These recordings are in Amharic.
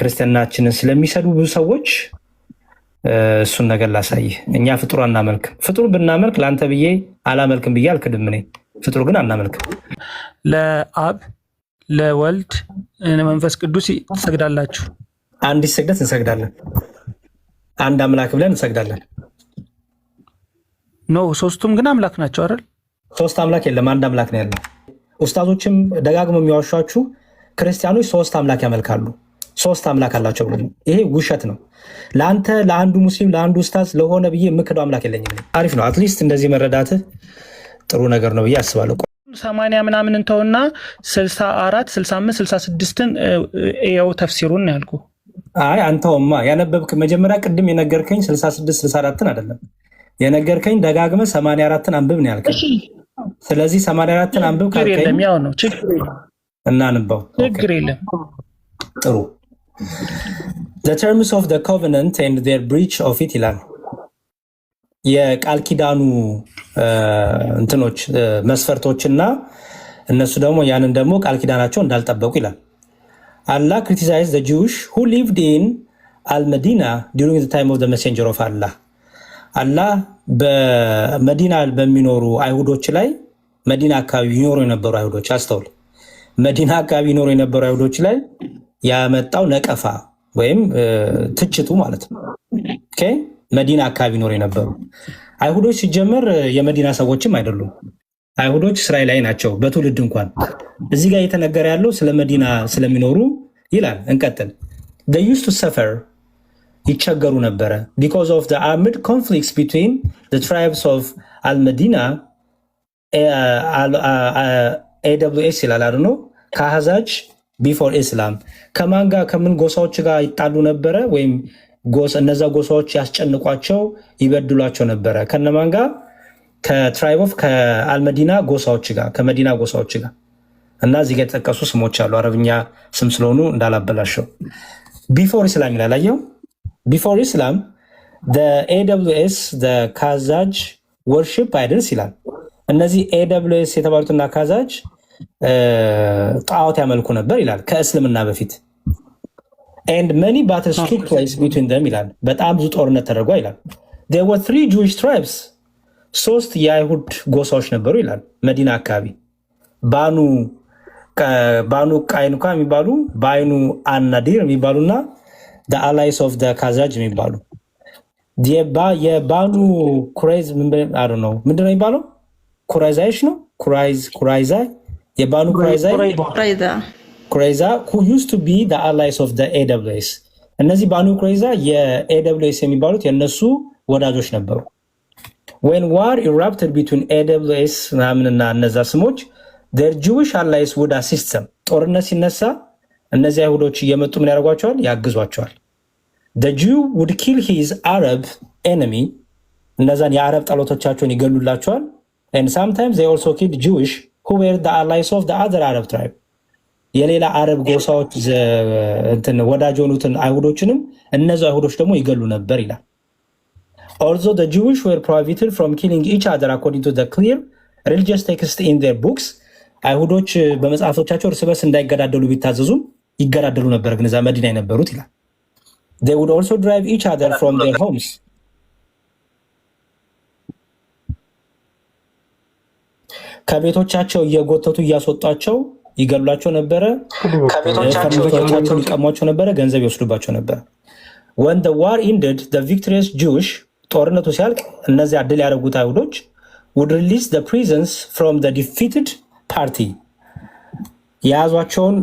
ክርስቲያናችንን ስለሚሰዱ ብዙ ሰዎች እሱን ነገር ላሳይህ። እኛ ፍጡር አናመልክም። ፍጡር ብናመልክ ለአንተ ብዬ አላመልክም ብዬ አልክድም። እኔ ፍጡር ግን አናመልክም። ለአብ ለወልድ መንፈስ ቅዱስ ትሰግዳላችሁ? አንዲት ስግደት እንሰግዳለን። አንድ አምላክ ብለን እንሰግዳለን። ኖ ሶስቱም ግን አምላክ ናቸው አይደል? ሶስት አምላክ የለም፣ አንድ አምላክ ነው ያለው። ኡስታዞችም ደጋግመው የሚዋሿችሁ ክርስቲያኖች ሶስት አምላክ ያመልካሉ፣ ሶስት አምላክ አላቸው ብሎ ይሄ ውሸት ነው። ለአንተ ለአንዱ ሙስሊም ለአንዱ ኡስታዝ ለሆነ ብዬ የምክደው አምላክ የለኝም። አሪፍ ነው። አትሊስት እንደዚህ መረዳትህ ጥሩ ነገር ነው ብዬ አስባለሁ። 80 ምናምን እንተውና 64 65 66ን ያው ተፍሲሩን ያልኩ። አይ አንተውማ ያነበብክ መጀመሪያ ቅድም የነገርከኝ 66 64ን አይደለም የነገርከኝ፣ ደጋግመህ 84ን አንብብ ነው ያልከኝ። ስለዚህ 84ን አንብብ ካልከኝ ያው ነው ችግር እና አንባው ችግር የለም። ጥሩ The terms of the covenant and their breach of it ይላል። የቃል ኪዳኑ እንትኖች መስፈርቶችና እነሱ ደግሞ ያንን ደግሞ ቃል ኪዳናቸው እንዳልጠበቁ ይላል። Allah criticized the Jews who lived in Al-Medina during the time of the messenger of Allah. አላህ በመዲና በሚኖሩ አይሁዶች ላይ መዲና አካባቢ ይኖሩ የነበሩ አይሁዶች አስተውል፣ መዲና አካባቢ ይኖሩ የነበሩ አይሁዶች ላይ ያመጣው ነቀፋ ወይም ትችቱ ማለት ነው። ኦኬ መዲና አካባቢ ይኖሩ የነበሩ አይሁዶች ሲጀመር የመዲና ሰዎችም አይደሉም። አይሁዶች እስራኤላዊ ናቸው በትውልድ እንኳን። እዚህ ጋር እየተነገረ ያለው ስለ መዲና ስለሚኖሩ ይላል። እንቀጥል። they used to suffer ይቸገሩ ነበረ because of the armed conflicts between the tribes of al-Medina AWS ይላል አይደል ነው ከአህዛጅ before Islam ከማን ጋር ከምን ጎሳዎች ጋር ይጣሉ ነበረ ወይም እነዛ ጎሳዎች ያስጨንቋቸው ይበድሏቸው ነበረ። ከነማን ጋር? ከትራይብ ኦፍ ከአልመዲና ጎሳዎች ጋር ከመዲና ጎሳዎች ጋር እና እዚህ ጋር የተጠቀሱ ስሞች አሉ። አረብኛ ስም ስለሆኑ እንዳላበላሸው ቢፎር ኢስላም ይላል። አየው ቢፎር ኢስላም AWS ካዛጅ ወርሺፕ አይደልስ ይላል። እነዚህ AWS የተባሉትና ካዛጅ ጣዖት ያመልኩ ነበር ይላል ከእስልምና በፊት። and many battles took place between them ይላል። በጣም ብዙ ጦርነት ተደርጓ ይላል። there were 3 Jewish tribes ሶስት የአይሁድ ጎሳዎች ነበሩ ይላል መዲና አካባቢ። ባኑ ቃይኑካ የሚባሉ ባይኑ አናዲር የሚባሉና the allies of the ካዛጅ የሚባሉ የባኑ ኩራይዝ ምንድነው የሚባለው? ኩራይዛይሽ ነው ኩራይዛ የባኑ ኩራይዛ who used to be the allies of the AWS እነዚህ ባኑ ኩራይዛ የAWS የሚባሉት የነሱ ወዳጆች ነበሩ። when war erupted between AWS ምናምንና እነዛ ስሞች their Jewish allies would assist them ጦርነት ሲነሳ እነዚህ አይሁዶች እየመጡ ምን ያደርጓቸዋል? ያግዟቸዋል። the Jew would kill his Arab enemy እነዛን የአረብ ጠላቶቻቸውን ይገሉላቸዋል። and sometimes they also killed Jewish who were the allies of the other Arab tribe የሌላ አረብ ጎሳዎች እንትን ወዳጅ የሆኑትን አይሁዶችንም እነዚህ አይሁዶች ደግሞ ይገሉ ነበር ይላል። although the Jewish were prohibited from killing each other according to the clear religious text in their books አይሁዶች በመጽሐፎቻቸው እርስ በርስ እንዳይገዳደሉ ቢታዘዙም ይገዳደሉ ነበር ግን እዛ መዲና የነበሩት ይላል። they would also drive each other from their homes ከቤቶቻቸው እየጎተቱ እያስወጧቸው ይገሉላቸው ነበረ። ከቤቶቻቸው ሊቀሟቸው ነበረ፣ ገንዘብ ይወስዱባቸው ነበር። when the war ended the victorious Jewish ጦርነቱ ሲያልቅ እነዚህ አድል ያደረጉት አይሁዶች would release the prisoners from the defeated party የያዟቸውን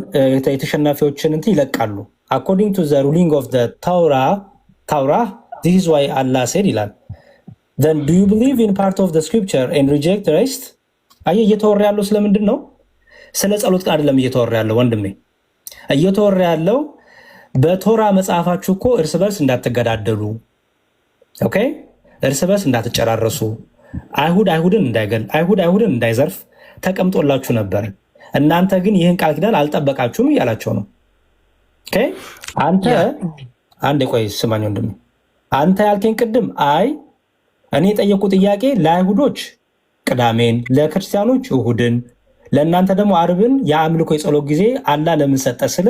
የተሸናፊዎችን እንትን ይለቃሉ። according to the ruling of the Torah this is why Allah said ይላል then do you believe in part of the scripture and reject the rest? አየህ እየተወራ ያለው ስለምንድን ነው? ስለ ጸሎት ቃል አይደለም እየተወራ ያለው ወንድሜ። እየተወራ ያለው በቶራ መጽሐፋችሁ እኮ እርስ በርስ እንዳትገዳደሉ፣ ኦኬ፣ እርስ በርስ እንዳትጨራረሱ፣ አይሁድን እንዳይገል፣ አይሁድን እንዳይዘርፍ ተቀምጦላችሁ ነበር። እናንተ ግን ይህን ቃል ኪዳን አልጠበቃችሁም እያላቸው ነው። ኦኬ አንተ አንዴ ቆይ ስማኝ ወንድሜ። አንተ ያልከኝ ቅድም እኔ የጠየቁ ጥያቄ ለአይሁዶች ቅዳሜን፣ ለክርስቲያኖች እሁድን፣ ለእናንተ ደግሞ አርብን የአምልኮ የጸሎት ጊዜ አላህ ለምን ሰጠ ስል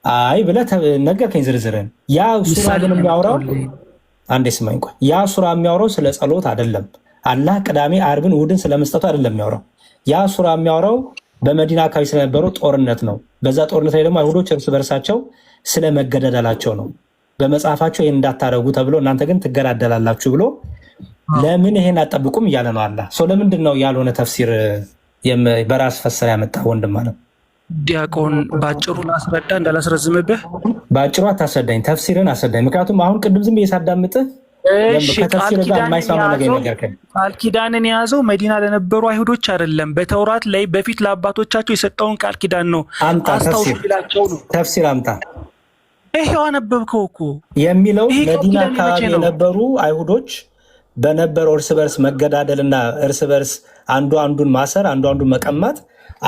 አይ ብለህ ነገርከኝ ዝርዝርን። ያ ሱራ ግን የሚያወራው አንዴ ስማኝ ቆይ። ያ ሱራ የሚያወራው ስለ ጸሎት አይደለም። አላህ ቅዳሜ አርብን እሑድን ስለመስጠቱ አይደለም የሚያወራው። ያ ሱራ የሚያወራው በመዲና አካባቢ ስለነበረው ጦርነት ነው። በዛ ጦርነት ላይ ደግሞ አይሁዶች እርስ በርሳቸው ስለመገዳደላቸው ነው። በመጽሐፋቸው ይህን እንዳታረጉ ተብሎ እናንተ ግን ትገዳደላላችሁ ብሎ ለምን ይሄን አጠብቁም እያለ ነው አላህ። ለምንድን ነው ያልሆነ ተፍሲር በራስ ፈሰር ያመጣ ወንድም አለ? ዲያቆን በአጭሩ ላስረዳ እንዳላስረዝምብህ። በአጭሩ አታስረዳኝ፣ ተፍሲርን አስረዳኝ። ምክንያቱም አሁን ቅድም ዝም ብዬ ሳዳምጥህ ቃል ኪዳንን የያዘው መዲና ለነበሩ አይሁዶች አይደለም። በተውራት ላይ በፊት ለአባቶቻቸው የሰጠውን ቃል ኪዳን ነው አስታውሱ ይላቸው ነው። ተፍሲር አምጣ። ይሄው አነበብከው እኮ የሚለው መዲና አካባቢ የነበሩ አይሁዶች በነበረው እርስ በርስ መገዳደልና እርስ በርስ አንዱ አንዱን ማሰር፣ አንዱ አንዱን መቀማት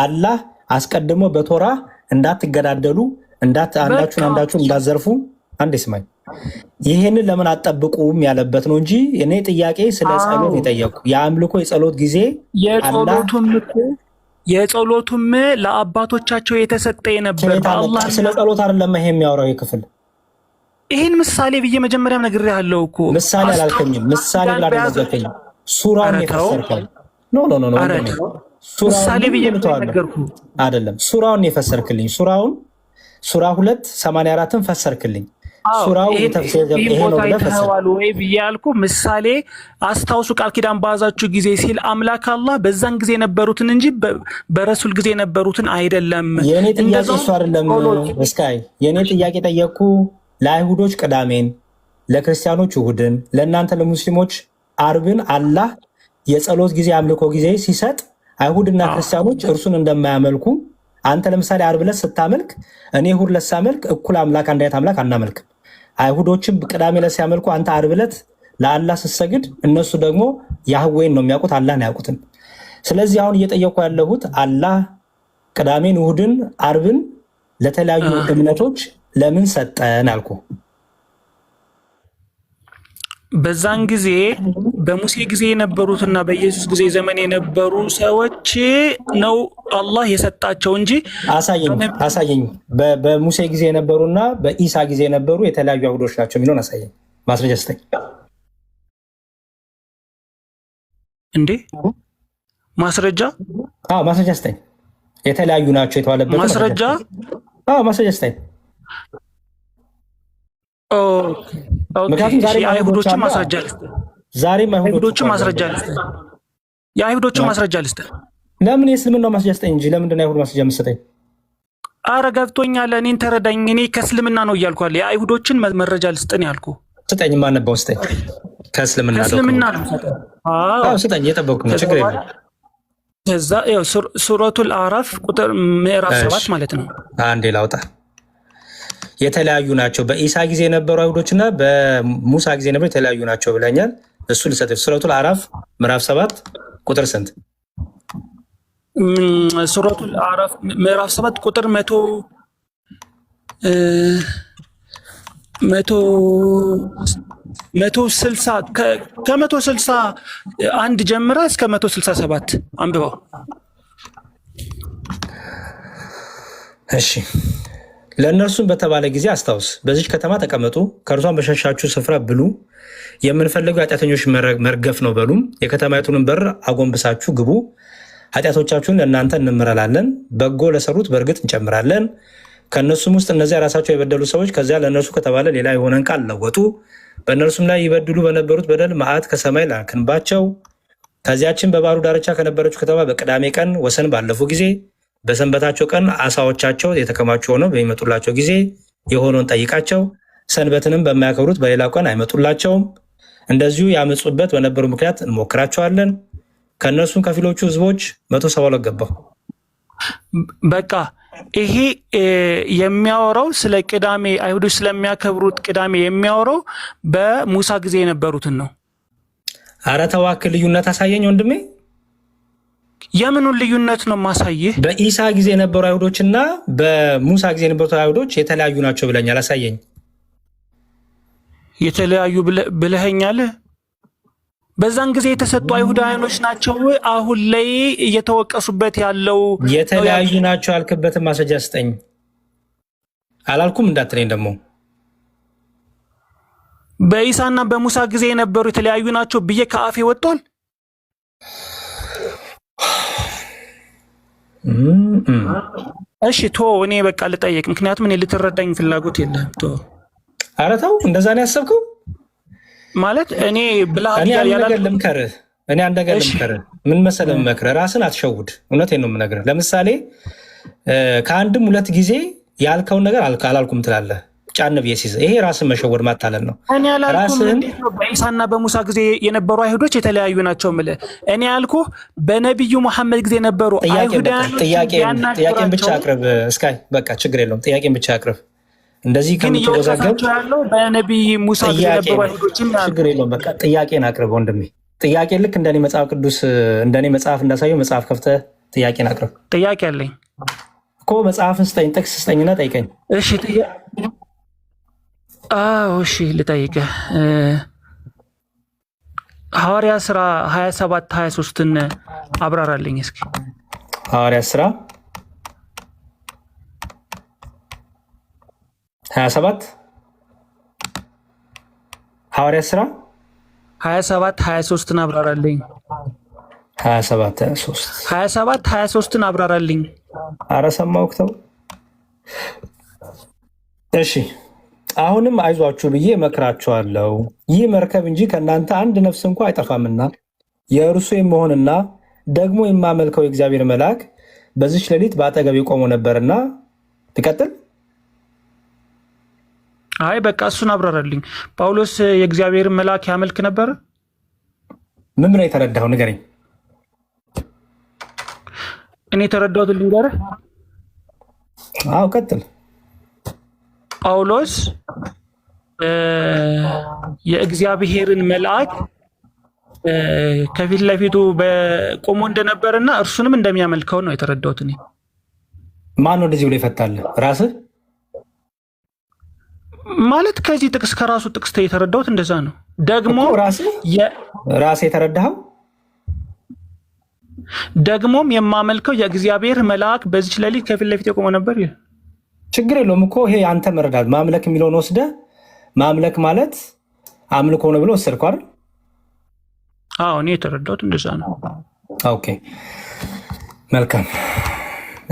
አላህ አስቀድሞ በቶራ እንዳትገዳደሉ አንዳችሁን እንዳዘርፉ አንዴ ስማኝ፣ ይህንን ለምን አጠብቁም ያለበት ነው እንጂ እኔ ጥያቄ ስለ ጸሎት የጠየቁ የአምልኮ የጸሎት ጊዜ የጸሎቱም ለአባቶቻቸው የተሰጠ የነበር በአላህ ስለ ጸሎት አይደለም ይሄ የሚያወራው ይክፍል። ይህን ምሳሌ ብዬ መጀመሪያም ነግሬሃለሁ እኮ። ምሳሌ አላልከኝም። ምሳሌ ብላ ነገርከኝ። ሱራውን የፈሰርከው ኖ ምሳሌ ብዬ ነገርኩ አይደለም። ሱራውን የፈሰርክልኝ ሱራ 2:84ን ፈሰርክልኝ። ሱራው ተዋሉ ወይ ብዬ ያልኩ ምሳሌ አስታውሱ ቃል ኪዳን በያዛችሁ ጊዜ ሲል አምላክ አላህ በዛን ጊዜ የነበሩትን እንጂ በረሱል ጊዜ የነበሩትን አይደለም። የኔ ጥያቄ እሱ አይደለም። እስካይ የኔ ጥያቄ ጠየቅኩ። ለአይሁዶች ቅዳሜን፣ ለክርስቲያኖች እሑድን፣ ለእናንተ ለሙስሊሞች አርብን አላህ የጸሎት ጊዜ አምልኮ ጊዜ ሲሰጥ አይሁድና ክርስቲያኖች እርሱን እንደማያመልኩ አንተ ለምሳሌ አርብ ዕለት ስታመልክ እኔ እሑድ ዕለት ሳመልክ እኩል አምላክ አንድ አይነት አምላክ አናመልክም። አይሁዶችም ቅዳሜ ዕለት ሲያመልኩ አንተ አርብ ዕለት ለአላህ ስትሰግድ እነሱ ደግሞ ያህዌን ነው የሚያውቁት፣ አላህን አያውቁትም። ስለዚህ አሁን እየጠየቁ ያለሁት አላህ ቅዳሜን፣ እሑድን፣ አርብን ለተለያዩ እምነቶች ለምን ሰጠን አልኩ። በዛን ጊዜ በሙሴ ጊዜ የነበሩትና በኢየሱስ ጊዜ ዘመን የነበሩ ሰዎች ነው አላህ የሰጣቸው እንጂ አሳየኝ። በሙሴ ጊዜ የነበሩና በኢሳ ጊዜ የነበሩ የተለያዩ አይሁዶች ናቸው የሚለውን አሳየኝ። ማስረጃ ስጠኝ። እንዴ ማስረጃ ስጠኝ። የተለያዩ ናቸው የተባለበት ማስረጃ ስጠኝ። ምክንያቱም የአይሁዶችን ማስረጃ ልስጥ። ለምን የእስልምናው ማስረጃ ስጠኝ እንጂ ለምንድን ነው የአይሁድ ማስረጃ የምትሰጠኝ? አረ ገብቶኛል። እኔን ተረዳኝ። እኔ ከእስልምና ነው እያልኳል። የአይሁዶችን መረጃ ልስጥን ያልኩ። ስጠኝ። ማነባው ስጠኝ። ከእስልምና ነው ስጠኝ። እየጠበኩ ነው። ችግር የለም። ከዛ ሱረቱል አዕራፍ ቁጥር ምዕራፍ 7 ማለት ነው። አንዴ ላውጣ። የተለያዩ ናቸው። በኢሳ ጊዜ የነበሩ አይሁዶችና በሙሳ ጊዜ የነበሩ የተለያዩ ናቸው ብለኛል። እሱ ልሰጥ። ሱረቱል አዕራፍ ምዕራፍ 7 ቁጥር ስንት? ሱረቱል አዕራፍ ምዕራፍ 7 ቁጥር 160 ከ161 ጀምራ እስከ 167 አንብበው። እሺ። ለእነርሱም በተባለ ጊዜ አስታውስ፣ በዚች ከተማ ተቀመጡ፣ ከእርሷን በሸሻችሁ ስፍራ ብሉ፣ የምንፈልገው የኃጢአተኞች መርገፍ ነው በሉም፣ የከተማይቱንም በር አጎንብሳችሁ ግቡ፣ ኃጢአቶቻችሁን ለእናንተ እንምረላለን፣ በጎ ለሰሩት በእርግጥ እንጨምራለን። ከእነሱም ውስጥ እነዚያ ራሳቸው የበደሉ ሰዎች ከዚያ ለእነርሱ ከተባለ ሌላ የሆነን ቃል ለወጡ፣ በእነርሱም ላይ ይበድሉ በነበሩት በደል መዓት ከሰማይ ላክንባቸው። ከዚያችን በባህሩ ዳርቻ ከነበረችው ከተማ በቅዳሜ ቀን ወሰን ባለፉ ጊዜ በሰንበታቸው ቀን አሳዎቻቸው የተከማቹ ሆነው በሚመጡላቸው ጊዜ የሆነውን ጠይቃቸው። ሰንበትንም በማያከብሩት በሌላው ቀን አይመጡላቸውም። እንደዚሁ ያመፁበት በነበሩ ምክንያት እንሞክራቸዋለን። ከእነርሱም ከፊሎቹ ህዝቦች 172 ገባው። በቃ ይሄ የሚያወራው ስለ ቅዳሜ አይሁዶች ስለሚያከብሩት ቅዳሜ የሚያወራው በሙሳ ጊዜ የነበሩትን ነው። አረ ተዋክል ልዩነት አሳየኝ ወንድሜ። የምኑን ልዩነት ነው ማሳይህ? በኢሳ ጊዜ የነበሩ አይሁዶች እና በሙሳ ጊዜ የነበሩት አይሁዶች የተለያዩ ናቸው ብለኛል። አሳየኝ። የተለያዩ ብለኸኛል። በዛን ጊዜ የተሰጡ አይሁዳውያኖች ናቸው አሁን ላይ እየተወቀሱበት ያለው። የተለያዩ ናቸው አልክበትን ማስረጃ ስጠኝ። አላልኩም እንዳትለኝ ደግሞ በኢሳና በሙሳ ጊዜ የነበሩ የተለያዩ ናቸው ብዬ ከአፌ ወጥቷል። እሺ ቶ እኔ በቃ ልጠየቅ፣ ምክንያቱም እኔ ልትረዳኝ ፍላጎት የለም። ቶ ኧረ ተው፣ እንደዛ ነው ያሰብከው ማለት እኔ ብለሃል እኔ አንድ ነገር ልምከርህ ምን መሰለህ መክረህ ራስን አትሸውድ። እውነቴን ነው የምነግርህ። ለምሳሌ ከአንድም ሁለት ጊዜ ያልከውን ነገር አላልኩም ትላለህ ጫን ብዬ ሲይዝ፣ ይሄ ራስን መሸወድ ማታለል ነው። እኔ አላልኩም በኢሳና በሙሳ ጊዜ የነበሩ አይሁዶች የተለያዩ ናቸው የምልህ። እኔ ያልኩህ በነቢዩ መሐመድ ጊዜ የነበሩ አይሁዳውያን ጥያቄን ብቻ አቅርብ። እስካይ በቃ ችግር የለውም ጥያቄን ብቻ አቅርብ። እንደዚህ ከምትወዛገብ ያለው በነቢይ ሙሳ ጊዜ የነበሩ አይሁዶችም ችግር የለውም። በቃ ጥያቄን አቅርብ ወንድሜ። ጥያቄ ልክ እንደኔ መጽሐፍ ቅዱስ እንደኔ መጽሐፍ እንዳሳየው መጽሐፍ ከፍተህ ጥያቄን አቅርብ። ጥያቄ አለኝ እኮ መጽሐፍን ስጠኝ፣ ጥቅስ ስጠኝና ጠይቀኝ። እሺ እሺ ልጠይቅህ። ሐዋርያ ሥራ 27-23ን አብራራልኝ እስኪ። ሐዋርያ ሥራ 27 ሐዋርያ ሥራ 27-23ን አብራራልኝ። 27-23ን አብራራልኝ። ኧረ ሰማሁ እኮ። እሺ አሁንም አይዟችሁ ብዬ እመክራችኋለሁ፣ ይህ መርከብ እንጂ ከእናንተ አንድ ነፍስ እንኳ አይጠፋምና የእርሱ የመሆንና ደግሞ የማመልከው የእግዚአብሔር መልአክ በዚች ሌሊት በአጠገቤ ቆሞ ነበርና። ትቀጥል። አይ በቃ እሱን አብራራልኝ። ጳውሎስ የእግዚአብሔር መልአክ ያመልክ ነበር? ምን ነው የተረዳኸው? ንገረኝ። እኔ የተረዳሁትን ልንገርህ። አዎ ቀጥል። ጳውሎስ የእግዚአብሔርን መልአክ ከፊት ለፊቱ ቆሞ እንደነበርና እርሱንም እንደሚያመልከው ነው የተረዳሁት እኔ። ማን ነው እንደዚህ ብሎ ይፈታል? ራስህ ማለት ከዚህ ጥቅስ ከራሱ ጥቅስ የተረዳሁት እንደዛ ነው። ደግሞ ራስህ የተረዳኸው ደግሞም የማመልከው የእግዚአብሔር መልአክ በዚች ሌሊት ከፊት ለፊት ቆሞ ነበር። ችግር የለውም እኮ ይሄ አንተ መረዳት። ማምለክ የሚለውን ወስደህ ማምለክ ማለት አምልኮ ነው ብሎ ወሰድከው አይደል? አዎ እኔ የተረዳሁት እንደዛ ነው። ኦኬ መልካም።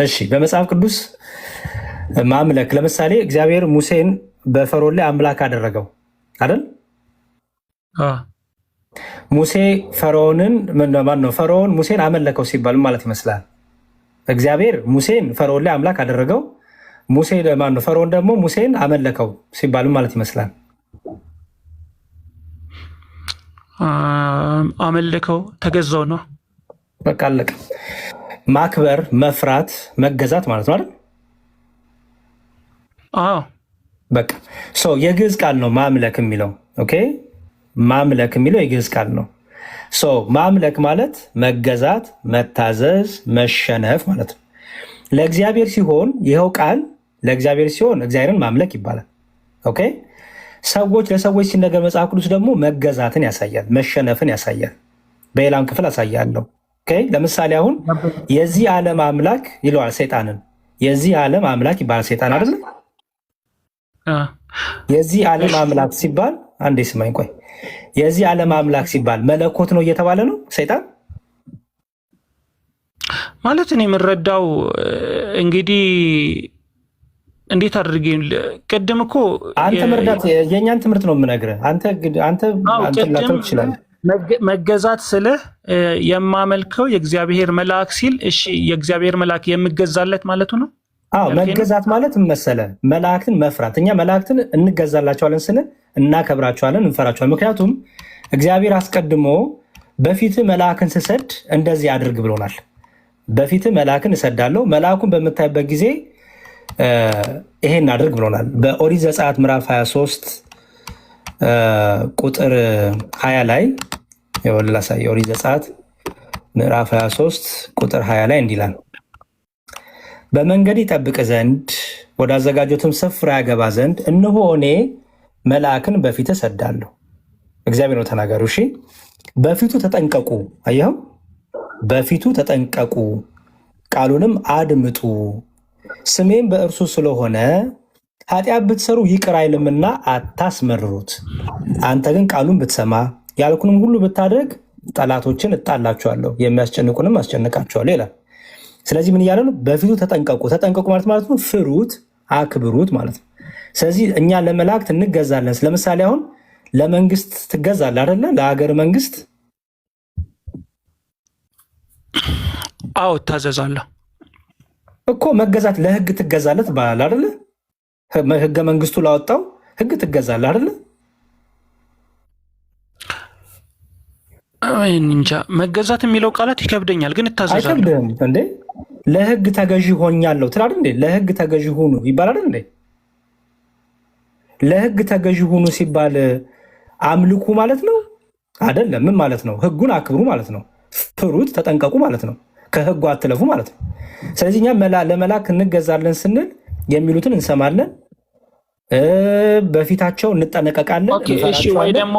እሺ በመጽሐፍ ቅዱስ ማምለክ ለምሳሌ እግዚአብሔር ሙሴን በፈርዖን ላይ አምላክ አደረገው አይደል? ሙሴ ፈርዖንን ፈርዖን ሙሴን አመለከው ሲባል ማለት ይመስላል። እግዚአብሔር ሙሴን ፈርዖን ላይ አምላክ አደረገው፣ ሙሴ ፈርዖን ደግሞ ሙሴን አመለከው ሲባል ማለት ይመስላል። አመለከው ተገዛው ነው። በቃ አለቀ። ማክበር፣ መፍራት፣ መገዛት ማለት ነው አይደል? አዎ በቃ የግዕዝ ቃል ነው ማምለክ የሚለው። ኦኬ ማምለክ የሚለው የግዕዝ ቃል ነው። ማምለክ ማለት መገዛት፣ መታዘዝ፣ መሸነፍ ማለት ነው። ለእግዚአብሔር ሲሆን ይኸው ቃል ለእግዚአብሔር ሲሆን እግዚአብሔርን ማምለክ ይባላል። ኦኬ ሰዎች ለሰዎች ሲነገር መጽሐፍ ቅዱስ ደግሞ መገዛትን ያሳያል፣ መሸነፍን ያሳያል። በሌላም ክፍል አሳያለሁ። ለምሳሌ አሁን የዚህ ዓለም አምላክ ይለዋል ሰይጣንን። የዚህ ዓለም አምላክ ይባላል ሰይጣን አይደለ? የዚህ ዓለም አምላክ ሲባል አንዴ ስማኝ ቆይ። የዚህ ዓለም አምላክ ሲባል መለኮት ነው እየተባለ ነው ሰይጣን ማለት። እኔ የምረዳው እንግዲህ እንዴት አድርጌ ቅድም እኮ አንተ መርዳት የእኛን ትምህርት ነው የምነግርህ። አንተ ትችላለህ። መገዛት ስልህ የማመልከው የእግዚአብሔር መልአክ ሲል እሺ የእግዚአብሔር መልአክ የምገዛለት ማለቱ ነው። አዎ መገዛት ማለት መሰለህ መላእክትን መፍራት። እኛ መላእክትን እንገዛላቸዋለን ስንል እናከብራቸዋለን፣ እንፈራቸዋለን። ምክንያቱም እግዚአብሔር አስቀድሞ በፊትህ መልአክን ስሰድ እንደዚህ አድርግ ብሎናል። በፊትህ መልአክን እሰዳለሁ፣ መልአኩን በምታይበት ጊዜ ይሄን አድርግ ብሎናል። በኦሪት ዘጸአት ምዕራፍ 23 ቁጥር 20 ላይ ላሳየህ። ኦሪት ዘጸአት ምዕራፍ 23 ቁጥር 20 ላይ እንዲህ ይላል፣ በመንገድ ይጠብቅ ዘንድ ወዳዘጋጀሁትም ስፍራ ያገባ ዘንድ እነሆ እኔ መልአክን በፊትህ እሰዳለሁ። እግዚአብሔር ነው ተናጋሪው። እሺ በፊቱ ተጠንቀቁ። አየኸው? በፊቱ ተጠንቀቁ፣ ቃሉንም አድምጡ። ስሜም በእርሱ ስለሆነ ኃጢአት ብትሰሩ ይቅር አይልምና አታስመርሩት። አንተ ግን ቃሉን ብትሰማ ያልኩንም ሁሉ ብታደርግ ጠላቶችን እጣላቸዋለሁ፣ የሚያስጨንቁንም አስጨንቃቸዋለሁ ይላል። ስለዚህ ምን እያለ ነው? በፊቱ ተጠንቀቁ። ተጠንቀቁ ማለት ነው ፍሩት፣ አክብሩት ማለት ነው። ስለዚህ እኛ ለመላእክት እንገዛለን። ለምሳሌ አሁን ለመንግስት ትገዛለህ አይደለ? ለሀገር መንግስት አዎ እታዘዛለሁ እኮ። መገዛት ለህግ ትገዛለህ ትባላለህ አይደለ? ህገ መንግስቱ ላወጣው ህግ ትገዛለህ አይደለ? እንጃ መገዛት የሚለው ቃላት ይከብደኛል፣ ግን እታዘዛለሁ። አይከብድም እንዴ? ለህግ ተገዢ ሆኛለሁ ትላለህ እንዴ? ለህግ ተገዢ ሁኑ ይባላል እንዴ? ለህግ ተገዢ ሁኑ ሲባል አምልኩ ማለት ነው አይደለም። ምን ማለት ነው? ህጉን አክብሩ ማለት ነው። ፍሩት፣ ተጠንቀቁ ማለት ነው። ከህጉ አትለፉ ማለት ነው። ስለዚህ እኛ ለመላክ እንገዛለን ስንል የሚሉትን እንሰማለን፣ በፊታቸው እንጠነቀቃለን። ወይ ደግሞ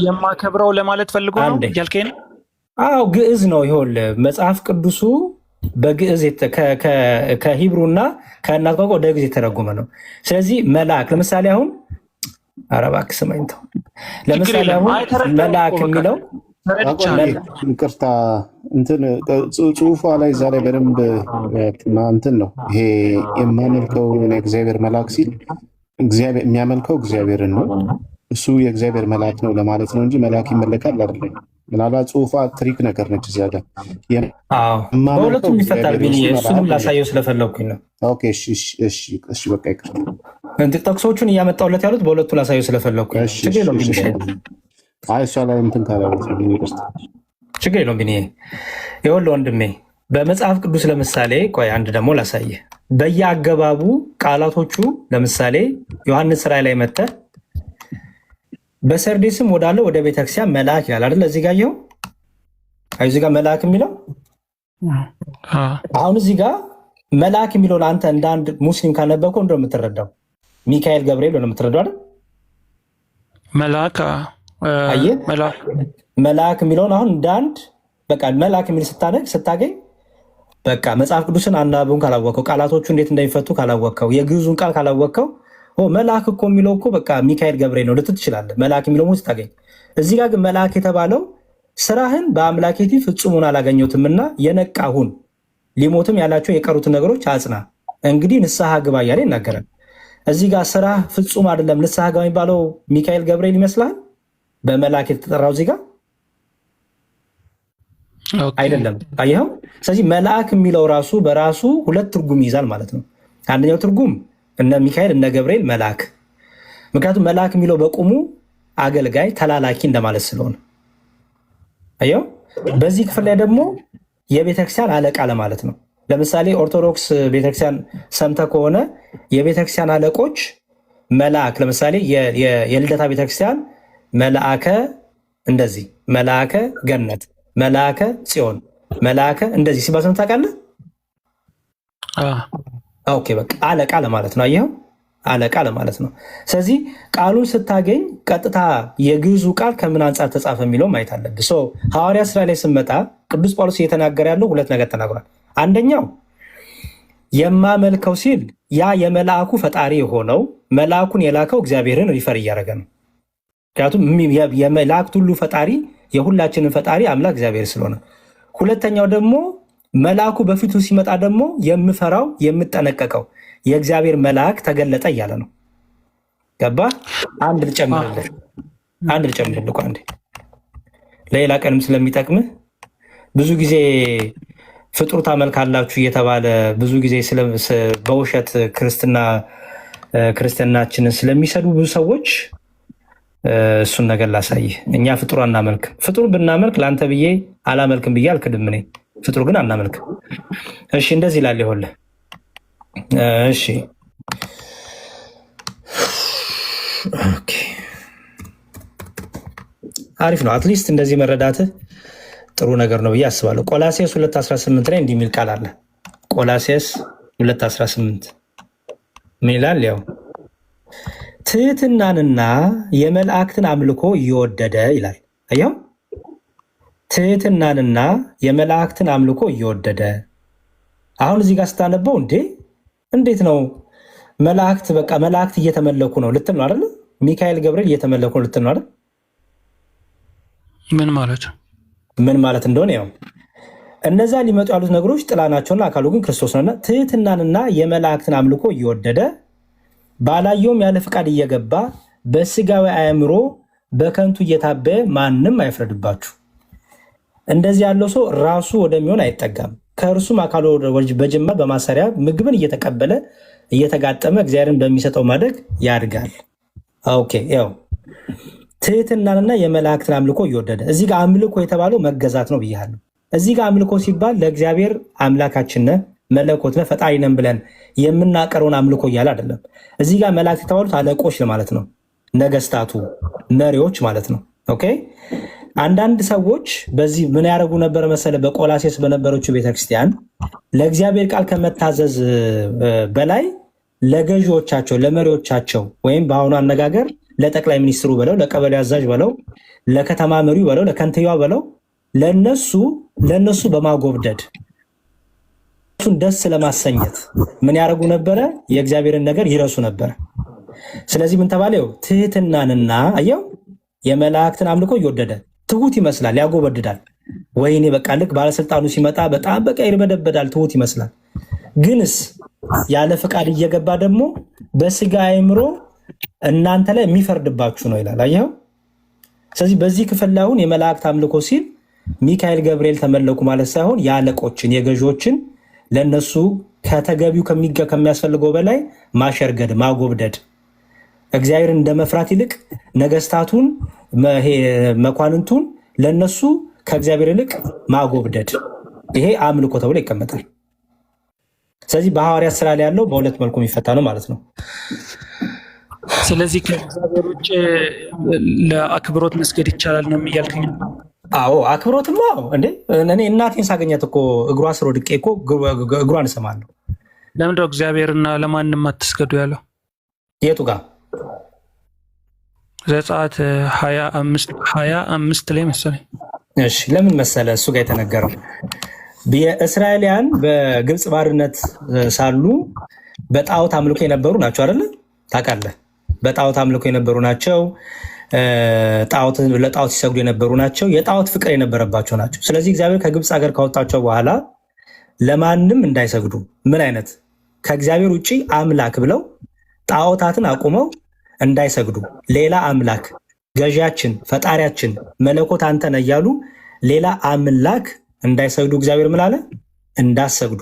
የማከብረው ለማለት ፈልጎ ነው ያልከኝ? አዎ ግዕዝ ነው። ይኸውልህ መጽሐፍ ቅዱሱ በግዕዝ ከሂብሩና ከእናት ቋንቋ ወደ ግዕዝ የተረጎመ ነው። ስለዚህ መልአክ ለምሳሌ አሁን ኧረ እባክህ ስማኝ ተው። ለምሳሌ አሁን መልአክ የሚለው ይቅርታ እንትን ጽሁፏ ላይ እዛ ላይ በደንብ እንትን ነው ይሄ የማመልከው እግዚአብሔር መልአክ ሲል የሚያመልከው እግዚአብሔርን ነው። እሱ የእግዚአብሔር መልአክ ነው ለማለት ነው እንጂ መልአክ ይመለካል አይደለም። ምናልባት ጽሁፏ ትሪክ ነገር ነች። እዚያ ጋር በሁለቱም ይፈታል። እሱንም ላሳየው ስለፈለግኩኝ ነው። እሺ በቃ ይቅር። ጥቅሶቹን እያመጣሁለት ያሉት በሁለቱ ላሳየው ስለፈለግኩኝ ችግር የለውም። እሷ ላይ እንትን ካላለት ችግር የለውም። ቢኒ ይኸውልህ ወንድሜ በመጽሐፍ ቅዱስ ለምሳሌ ቆይ አንድ ደግሞ ላሳየህ በየአገባቡ ቃላቶቹ ለምሳሌ ዮሐንስ ራእይ ላይ መጥተህ በሰርዴስም ወዳለው ወደ ቤተክርስቲያን መልአክ ይላል አይደል? እዚህ ጋር ይኸው እዚህ ጋር መልአክ የሚለው አሁን እዚህ ጋር መልአክ የሚለው ለአንተ እንደ አንድ ሙስሊም ካነበብከው እንደው የምትረዳው ሚካኤል ገብርኤል ነው የምትረዳው አይደል? መልአክ መልአክ የሚለውን አሁን እንደ አንድ በቃ መልአክ የሚል ስታገኝ በቃ መጽሐፍ ቅዱስን አናብቡን ካላወቅከው ቃላቶቹ እንዴት እንደሚፈቱ ካላወቅከው የግዕዙን ቃል ካላወቅከው መልአክ እኮ የሚለው እኮ በቃ ሚካኤል ገብርኤል ነው ልትል ትችላለህ። መልአክ የሚለው ስታገኝ እዚህ ጋር ግን መልአክ የተባለው ስራህን በአምላኬ ፊት ፍጹም ሆኖ አላገኘሁትምና የነቃ ሁን፣ ሊሞትም ያላቸው የቀሩትን ነገሮች አጽና፣ እንግዲህ ንስሐ ግባ እያለ ይናገራል። እዚህ ጋር ስራ ፍጹም አይደለም ንስሐ ግባ የሚባለው ሚካኤል ገብርኤል ይመስላል በመልአክ የተጠራው እዚህ ጋር አይደለም። አየኸው? ስለዚህ መልአክ የሚለው ራሱ በራሱ ሁለት ትርጉም ይይዛል ማለት ነው። አንደኛው ትርጉም እነ ሚካኤል እነ ገብርኤል መልአክ፣ ምክንያቱም መልአክ የሚለው በቁሙ አገልጋይ ተላላኪ እንደማለት ስለሆነ አየው። በዚህ ክፍል ላይ ደግሞ የቤተክርስቲያን አለቃ ለማለት ነው። ለምሳሌ ኦርቶዶክስ ቤተክርስቲያን ሰምተ ከሆነ የቤተክርስቲያን አለቆች መልአክ፣ ለምሳሌ የልደታ ቤተክርስቲያን መልአከ እንደዚህ፣ መልአከ ገነት፣ መልአከ ጽዮን፣ መልአከ እንደዚህ ሲባል ሰምተህ ታውቃለህ? ኦኬ በቃ አለቃ ለማለት ነው። አየኸው? አለቃ ለማለት ነው። ስለዚህ ቃሉን ስታገኝ ቀጥታ የግዕዙ ቃል ከምን አንጻር ተጻፈ የሚለው ማየት አለብህ። ሐዋርያ ስራ ላይ ስመጣ ቅዱስ ጳውሎስ እየተናገረ ያለው ሁለት ነገር ተናግሯል። አንደኛው የማመልከው ሲል ያ የመልአኩ ፈጣሪ የሆነው መልአኩን የላከው እግዚአብሔርን ሪፈር እያደረገ ነው። ምክንያቱም የመላእክት ሁሉ ፈጣሪ የሁላችንን ፈጣሪ አምላክ እግዚአብሔር ስለሆነ። ሁለተኛው ደግሞ መልአኩ በፊቱ ሲመጣ ደግሞ የምፈራው የምጠነቀቀው የእግዚአብሔር መልአክ ተገለጠ እያለ ነው። ገባ? አንድ ልጨምርልህ እኮ አንዴ ለሌላ ቀንም ስለሚጠቅምህ ብዙ ጊዜ ፍጡር ታመልካላችሁ እየተባለ ብዙ ጊዜ በውሸት ክርስትናችንን ስለሚሰዱ ብዙ ሰዎች እሱን ነገር ላሳይህ። እኛ ፍጡር አናመልክም። ፍጡር ብናመልክ ለአንተ ብዬ አላመልክም ብዬ አልክድም። እኔ ፍጡር ግን አናመልክም። እሺ እንደዚህ ይላል። ይኸውልህ እሺ ኦኬ አሪፍ ነው። አትሊስት እንደዚህ መረዳትህ ጥሩ ነገር ነው ብዬ አስባለሁ። ቆላሴስ 2:18 ላይ እንዲህ የሚል ቃል አለ። ቆላሴስ 2:18 ምን ይላል? ያው ትህትናንና የመላእክትን አምልኮ እየወደደ ይላል። አየው፣ ትህትናንና የመላእክትን አምልኮ እየወደደ። አሁን እዚህ ጋር ስታነበው እንዴት ነው መላእክት በቃ መላእክት እየተመለኩ ነው ልትል ነው አይደል? ሚካኤል ገብርኤል እየተመለኩ ነው ልትል ነው አይደል? ምን ማለት እንደሆነ ያው እነዛ ሊመጡ ያሉት ነገሮች ጥላ ናቸውና አካሉ ግን ክርስቶስ ነውና ትህትናንና የመላእክትን አምልኮ እየወደደ ባላየውም ያለ ፍቃድ እየገባ በስጋዊ አእምሮ በከንቱ እየታበየ ማንም አይፍረድባችሁ። እንደዚህ ያለው ሰው ራሱ ወደሚሆን አይጠጋም። ከእርሱም አካሉ በጅምር በማሰሪያ ምግብን እየተቀበለ እየተጋጠመ እግዚአብሔርን በሚሰጠው ማደግ ያድጋል። ኦኬ ያው ትህትናንና የመላእክትን አምልኮ እየወደደ እዚህ ጋር አምልኮ የተባለው መገዛት ነው ብያለሁ። እዚህ ጋር አምልኮ ሲባል ለእግዚአብሔር አምላካችን ነህ መለኮት ነህ ፈጣሪ ነን ብለን የምናቀረውን አምልኮ እያለ አይደለም። እዚህ ጋር መላእክት የተባሉት አለቆች ማለት ነው፣ ነገስታቱ፣ መሪዎች ማለት ነው። ኦኬ አንዳንድ ሰዎች በዚህ ምን ያደርጉ ነበር መሰለ? በቆላሴስ በነበረችው ቤተክርስቲያን ለእግዚአብሔር ቃል ከመታዘዝ በላይ ለገዢዎቻቸው ለመሪዎቻቸው ወይም በአሁኑ አነጋገር ለጠቅላይ ሚኒስትሩ በለው ለቀበሌ አዛዥ በለው ለከተማ መሪው በለው ለከንቲባ በለው ለነሱ በማጎብደድ እሱን ደስ ለማሰኘት ምን ያደርጉ ነበረ? የእግዚአብሔርን ነገር ይረሱ ነበር። ስለዚህ ምን ተባለው? ትህትናንና አየው የመላእክትን አምልኮ እየወደደ ትሁት ይመስላል፣ ያጎበድዳል። ወይኔ በቃ ልክ ባለስልጣኑ ሲመጣ በጣም በቃ ይርበደበዳል፣ ትሁት ይመስላል። ግንስ ያለ ፍቃድ እየገባ ደግሞ በስጋ አእምሮ እናንተ ላይ የሚፈርድባችሁ ነው ይላል። አየው። ስለዚህ በዚህ ክፍል ላይ አሁን የመላእክት አምልኮ ሲል ሚካኤል ገብርኤል ተመለኩ ማለት ሳይሆን የአለቆችን የገዢዎችን ለነሱ ከተገቢው ከሚያስፈልገው በላይ ማሸርገድ ማጎብደድ እግዚአብሔርን እንደመፍራት ይልቅ ነገስታቱን መኳንንቱን ለነሱ ከእግዚአብሔር ይልቅ ማጎብደድ ይሄ አምልኮ ተብሎ ይቀመጣል። ስለዚህ በሐዋርያት ስራ ላይ ያለው በሁለት መልኩ የሚፈታ ነው ማለት ነው። ስለዚህ ከእግዚአብሔር ውጭ ለአክብሮት መስገድ ይቻላል ነው እያልከኝ? አዎ አክብሮትማ እንዴ እኔ እናቴን ሳገኛት እኮ እግሯ ስር ወድቄ እኮ እግሯን እሰማለሁ። ለምንድን ነው እግዚአብሔርና ለማንም አትስገዱ ያለው? የቱ ጋር? ዘጸአት 25 ላይ መሰለኝ። እሺ ለምን መሰለ እሱ ጋር የተነገረው የእስራኤልያን በግብፅ ባርነት ሳሉ በጣዖት አምልኮ የነበሩ ናቸው አይደለ? ታውቃለህ? በጣዖት አምልኮ የነበሩ ናቸው። ለጣዖት ሲሰግዱ የነበሩ ናቸው። የጣዖት ፍቅር የነበረባቸው ናቸው። ስለዚህ እግዚአብሔር ከግብፅ ሀገር ካወጣቸው በኋላ ለማንም እንዳይሰግዱ ምን አይነት ከእግዚአብሔር ውጭ አምላክ ብለው ጣዖታትን አቁመው እንዳይሰግዱ ሌላ አምላክ ገዢያችን፣ ፈጣሪያችን፣ መለኮት አንተ ነህ እያሉ ሌላ አምላክ እንዳይሰግዱ እግዚአብሔር ምን አለ? እንዳሰግዱ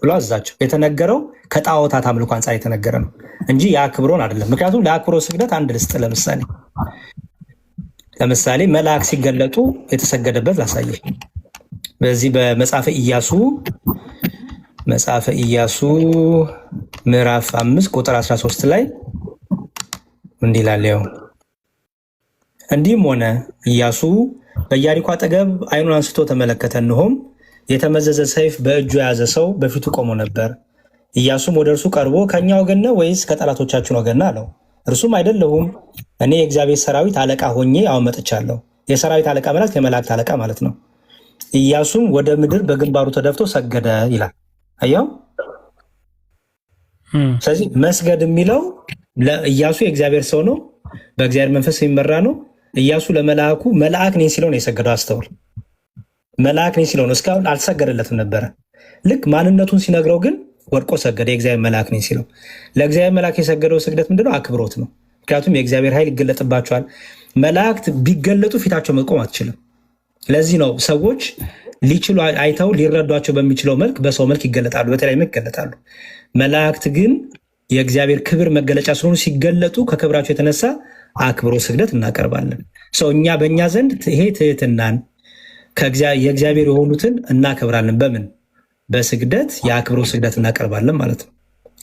ብሎ አዛቸው። የተነገረው ከጣዖታት አምልኮ አንጻር የተነገረ ነው እንጂ የአክብሮን አይደለም። ምክንያቱም ለአክብሮ ስግደት አንድ ልስጥ። ለምሳሌ መልአክ ሲገለጡ የተሰገደበት ላሳየ። በዚህ በመጽሐፈ ኢያሱ ምዕራፍ 5 ቁጥር 13 ላይ እንዲህ ይላል። እንዲህም ሆነ ኢያሱ በኢያሪኮ አጠገብ ዓይኑን አንስቶ ተመለከተ፣ እነሆም የተመዘዘ ሰይፍ በእጁ የያዘ ሰው በፊቱ ቆሞ ነበር። ኢያሱም ወደ እርሱ ቀርቦ ከእኛ ወገን ነህ ወይስ ከጠላቶቻችን ወገን ነህ አለው። እርሱም አይደለሁም፣ እኔ የእግዚአብሔር ሰራዊት አለቃ ሆኜ አሁን መጥቻለሁ። የሰራዊት አለቃ ማለት የመላእክት አለቃ ማለት ነው። ኢያሱም ወደ ምድር በግንባሩ ተደፍቶ ሰገደ ይላል። አየው። ስለዚህ መስገድ የሚለው ኢያሱ የእግዚአብሔር ሰው ነው፣ በእግዚአብሔር መንፈስ የሚመራ ነው። ኢያሱ ለመልአኩ መልአክ ነኝ ሲለው ነው የሰገደው። አስተውል። መልአክ ነኝ ሲለው ነው። እስካሁን አልሰገደለትም ነበረ። ልክ ማንነቱን ሲነግረው ግን ወድቆ ሰገደ። የእግዚአብሔር መልአክ ነኝ ሲለው ለእግዚአብሔር መልአክ የሰገደው ስግደት ምንድነው? አክብሮት ነው። ምክንያቱም የእግዚአብሔር ኃይል ይገለጥባቸዋል። መላእክት ቢገለጡ ፊታቸው መቆም አትችልም። ለዚህ ነው ሰዎች ሊችሉ አይተው ሊረዷቸው በሚችለው መልክ በሰው መልክ ይገለጣሉ፣ በተለይ መልክ ይገለጣሉ። መላእክት ግን የእግዚአብሔር ክብር መገለጫ ስለሆኑ ሲገለጡ ከክብራቸው የተነሳ አክብሮ ስግደት እናቀርባለን። ሰው እኛ በእኛ ዘንድ ይሄ ትህትናን የእግዚአብሔር የሆኑትን እናከብራለን። በምን? በስግደት የአክብሮ ስግደት እናቀርባለን ማለት ነው።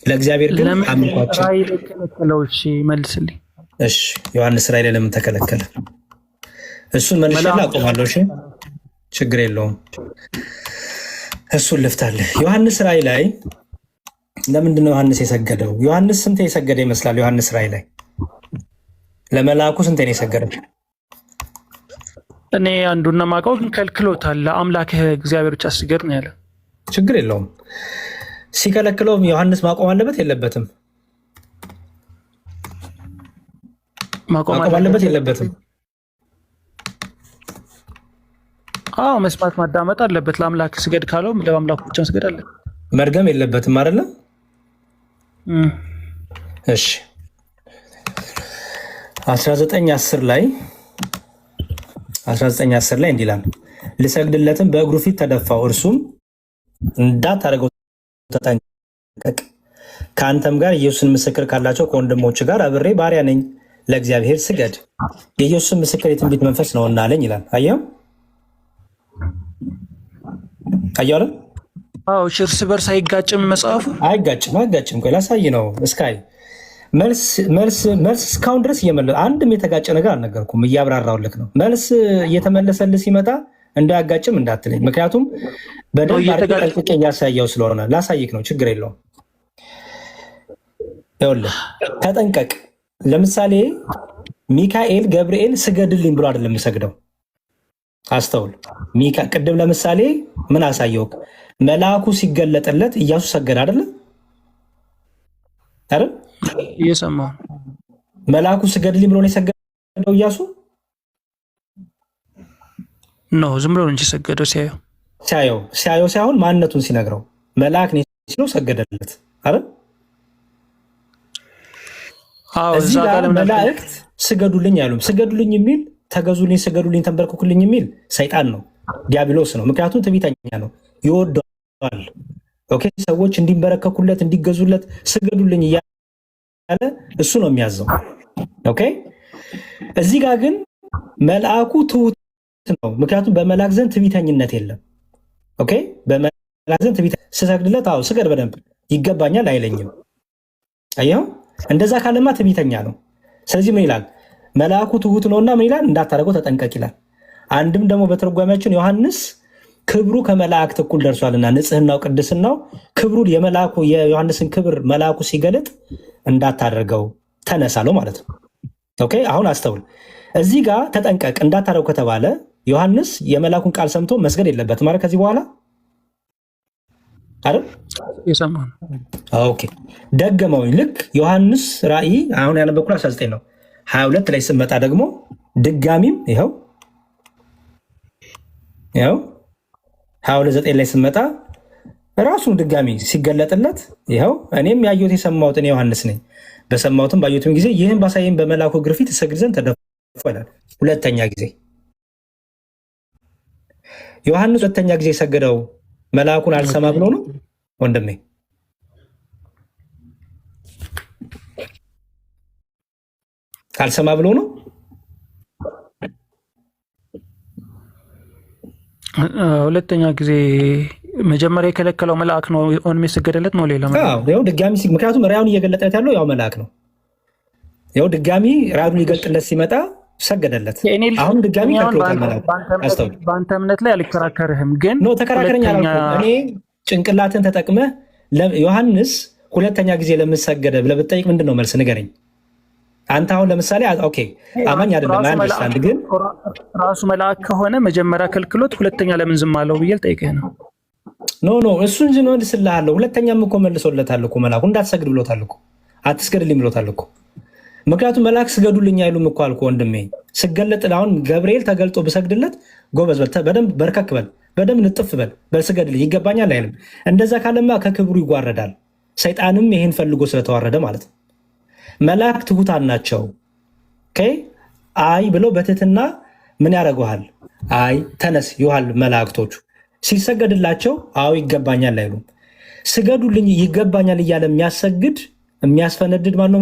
ለእግዚአብሔር ግን አምልኳችን መልስልኝ። እሺ ዮሐንስ ራእይ ላይ ለምን ተከለከለ? እሱን መልሼ አቆማለሁ። እሺ ችግር የለውም። እሱን ልፍታለህ። ዮሐንስ ራእይ ላይ ለምንድን ነው ዮሐንስ የሰገደው? ዮሐንስ ስንቴ የሰገደ ይመስላል? ዮሐንስ ራእይ ላይ ለመልአኩ ስንቴ ነው የሰገደው? እኔ አንዱና ማውቀው ግን ከልክሎታል። ለአምላክህ እግዚአብሔር ብቻ ስገድ ነው ያለ። ችግር የለውም። ሲከለክለውም ዮሐንስ ማቆም አለበት የለበትም? ማቆም አለበት የለበትም? አዎ መስማት ማዳመጥ አለበት። ለአምላክ ስገድ ካለው ለአምላኩ ብቻ ስገድ አለ። መርገም የለበትም አይደለ? እሺ 19:10 ላይ እንዲህ ይላል፣ ልሰግድለትም በእግሩ ፊት ተደፋው፣ እርሱም እንዳታደርገው ተጠንቀቅ፣ ከአንተም ጋር ኢየሱስን ምስክር ካላቸው ከወንድሞች ጋር አብሬ ባሪያ ነኝ፣ ለእግዚአብሔር ስገድ፣ የኢየሱስን ምስክር የትንቢት መንፈስ ነውና አለኝ ይላል። አየው አየው። አዎ እርስ በርስ አይጋጭም መጽሐፉ? አይጋጭም። ቆይ ላሳይ ነው እስካይ መልስ እስካሁን ድረስ አንድም የተጋጨ ነገር አልነገርኩም፣ እያብራራሁልህ ነው። መልስ እየተመለሰልህ ሲመጣ እንዳያጋጭም እንዳትለኝ፣ ምክንያቱም በደንብ ጠንቅቄ እያሳየው ስለሆነ ላሳይክ ነው። ችግር የለውም። ይኸውልህ ተጠንቀቅ። ለምሳሌ ሚካኤል ገብርኤል ስገድልኝ ብሎ አይደለም የምሰግደው። አስተውል። ቅድም ለምሳሌ ምን አሳየው? መልአኩ ሲገለጥለት ኢያሱ ሰገድ አይደለም አይደል? እየሰማሁ መልአኩ ስገድልኝ ብሎ ነው የሰገደው ኢያሱ? ነው ዝም ብሎ እንጂ ሰገደው ሲያየው ሳይሆን ማንነቱን ሲነግረው መልአክ ነው ሲለው ሰገደለት አይደል? እዚህ ጋር መላእክት ስገዱልኝ አይሉም። ስገዱልኝ የሚል ተገዙልኝ፣ ስገዱልኝ፣ ተንበርክኩልኝ የሚል ሰይጣን ነው፣ ዲያብሎስ ነው። ምክንያቱም ትዕቢተኛ ነው፣ ይወደዋል። ኦኬ፣ ሰዎች እንዲንበረከኩለት እንዲገዙለት ስገዱልኝ እያለ እሱ ነው የሚያዘው። ኦኬ፣ እዚህ ጋር ግን መልአኩ ትሁት ነው፣ ምክንያቱም በመልአክ ዘንድ ትዕቢተኝነት የለም። ኦኬ፣ በመልአክ ዘንድ ስሰግድለት ስገድ በደንብ ይገባኛል አይለኝም። አየኸው? እንደዛ ካለማ ትዕቢተኛ ነው። ስለዚህ ምን ይላል? መልአኩ ትሁት ነውና ምን ይላል? እንዳታደርገው ተጠንቀቅ ይላል። አንድም ደግሞ በተረጓሚያችን ዮሐንስ ክብሩ ከመላእክት እኩል ደርሷልና ንጽህናው፣ ቅድስናው፣ ክብሩ የዮሐንስን ክብር መልአኩ ሲገለጥ እንዳታደርገው ተነሳለው ማለት ነው። ኦኬ፣ አሁን አስተውል። እዚህ ጋር ተጠንቀቅ እንዳታደርገው ከተባለ ዮሐንስ የመልአኩን ቃል ሰምቶ መስገድ የለበትም ማለት ከዚህ በኋላ አይደል? ኦኬ፣ ደገመው። ልክ ዮሐንስ ራእይ አሁን ያነበብኩት 19 ነው። 22 ላይ ስመጣ ደግሞ ድጋሚም ይኸው 22 ላይ ስመጣ ራሱን ድጋሚ ሲገለጥለት ይኸው እኔም ያየሁት የሰማሁት እኔ ዮሐንስ ነኝ፣ በሰማሁትም ባየሁትም ጊዜ ይህን ባሳየኝ በመልአኩ እግር ፊት እሰግድ ዘንድ ተደፋሁ ይላል። ሁለተኛ ጊዜ ዮሐንስ ሁለተኛ ጊዜ የሰገደው መልአኩን አልሰማ ብሎ ነው ወንድሜ? አልሰማ ብሎ ነው? ሁለተኛ ጊዜ መጀመሪያ የከለከለው መልአክ ነው ኦን የሰገደለት ነው ሌላ ድጋሚ። ምክንያቱም ራዩን እየገለጠለት ያለው ያው መልአክ ነው። ያው ድጋሚ ራዩን ሊገልጥለት ሲመጣ ሰገደለት። አሁን ድጋሚ ከልክሎታል መልአኩ። አስተውል። በአንተ እምነት ላይ አልከራከርህም፣ ግን ተከራከረኝ አላልኩም እኔ። ጭንቅላትን ተጠቅመህ ዮሐንስ ሁለተኛ ጊዜ ለምሰገደ ብለህ ብትጠይቅ ምንድን ነው መልስ? ንገረኝ። አንተ አሁን ለምሳሌ ኦኬ አማኝ አይደለም አንደርስታንድ፣ ግን ራሱ መልአክ ከሆነ መጀመሪያ ከልክሎት ሁለተኛ ለምን ዝም አለው ብዬ ልጠይቅህ ነው። ኖ እሱን እንጂ ነው ልስልሃለሁ። ሁለተኛም እኮ መልሶለታል እኮ መልአኩ። እንዳትሰግድ ብሎታል እኮ፣ አትስገድልኝ ብሎታል እኮ። ምክንያቱም መልአክ ስገዱልኝ አይሉም እኮ አልኩ ወንድሜ። ስገለጥ አሁን ገብርኤል ተገልጦ ብሰግድለት ጎበዝ በል፣ በደንብ በርከክ በል፣ በደንብ ንጥፍ በል፣ በስገድልኝ ይገባኛል አይልም። እንደዛ ካለማ ከክብሩ ይጓረዳል። ሰይጣንም ይሄን ፈልጎ ስለተዋረደ ማለት ነው። መልአክ ትሁታን ናቸው። አይ ብለው በትህትና ምን ያደርገዋል? አይ ተነስ ይዋል። መላእክቶቹ ሲሰገድላቸው ይገባኛል አይሉም። ስገዱልኝ ይገባኛል እያለ የሚያሰግድ የሚያስፈነድድ ማነው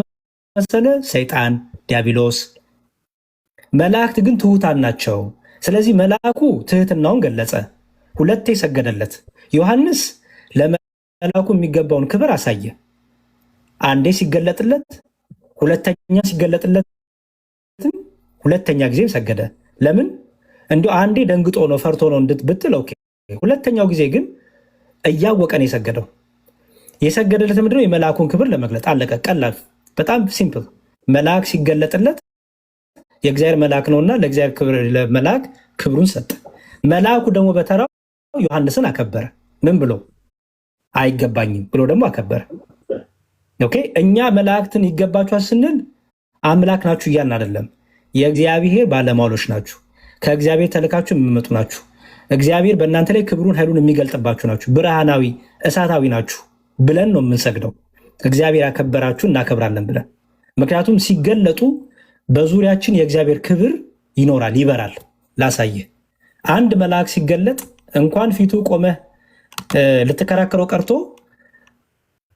መሰለ? ሰይጣን፣ ዲያብሎስ። መላእክት ግን ትሁታን ናቸው። ስለዚህ መልአኩ ትህትናውን ገለጸ፣ ሁለቴ ሰገደለት። ዮሐንስ ለመልአኩ የሚገባውን ክብር አሳየ። አንዴ ሲገለጥለት፣ ሁለተኛ ሲገለጥለት፣ ሁለተኛ ጊዜ ሰገደ። ለምን? እንዲ አንዴ ደንግጦ ነው ፈርቶ ነው ብትል ኦኬ። ሁለተኛው ጊዜ ግን እያወቀ ነው የሰገደው። የሰገደለት ምንድነው? የመልአኩን ክብር ለመግለጥ። አለቀ። ቀላል፣ በጣም ሲምፕል። መልአክ ሲገለጥለት የእግዚአብሔር መልአክ ነውና ለእግዚአብሔር ክብር ለመልአክ ክብሩን ሰጠ። መልአኩ ደግሞ በተራው ዮሐንስን አከበረ። ምን ብሎ? አይገባኝም ብሎ ደግሞ አከበረ። ኦኬ። እኛ መላእክትን ይገባቸዋል ስንል አምላክ ናችሁ እያልን አይደለም። የእግዚአብሔር ባለሟሎች ናችሁ። ከእግዚአብሔር ተልካችሁ የሚመጡ ናችሁ። እግዚአብሔር በእናንተ ላይ ክብሩን ኃይሉን የሚገልጥባችሁ ናችሁ። ብርሃናዊ እሳታዊ ናችሁ ብለን ነው የምንሰግደው። እግዚአብሔር ያከበራችሁ እናከብራለን ብለን። ምክንያቱም ሲገለጡ በዙሪያችን የእግዚአብሔር ክብር ይኖራል፣ ይበራል። ላሳየህ፣ አንድ መልአክ ሲገለጥ እንኳን ፊቱ ቆመህ ልትከራከረው ቀርቶ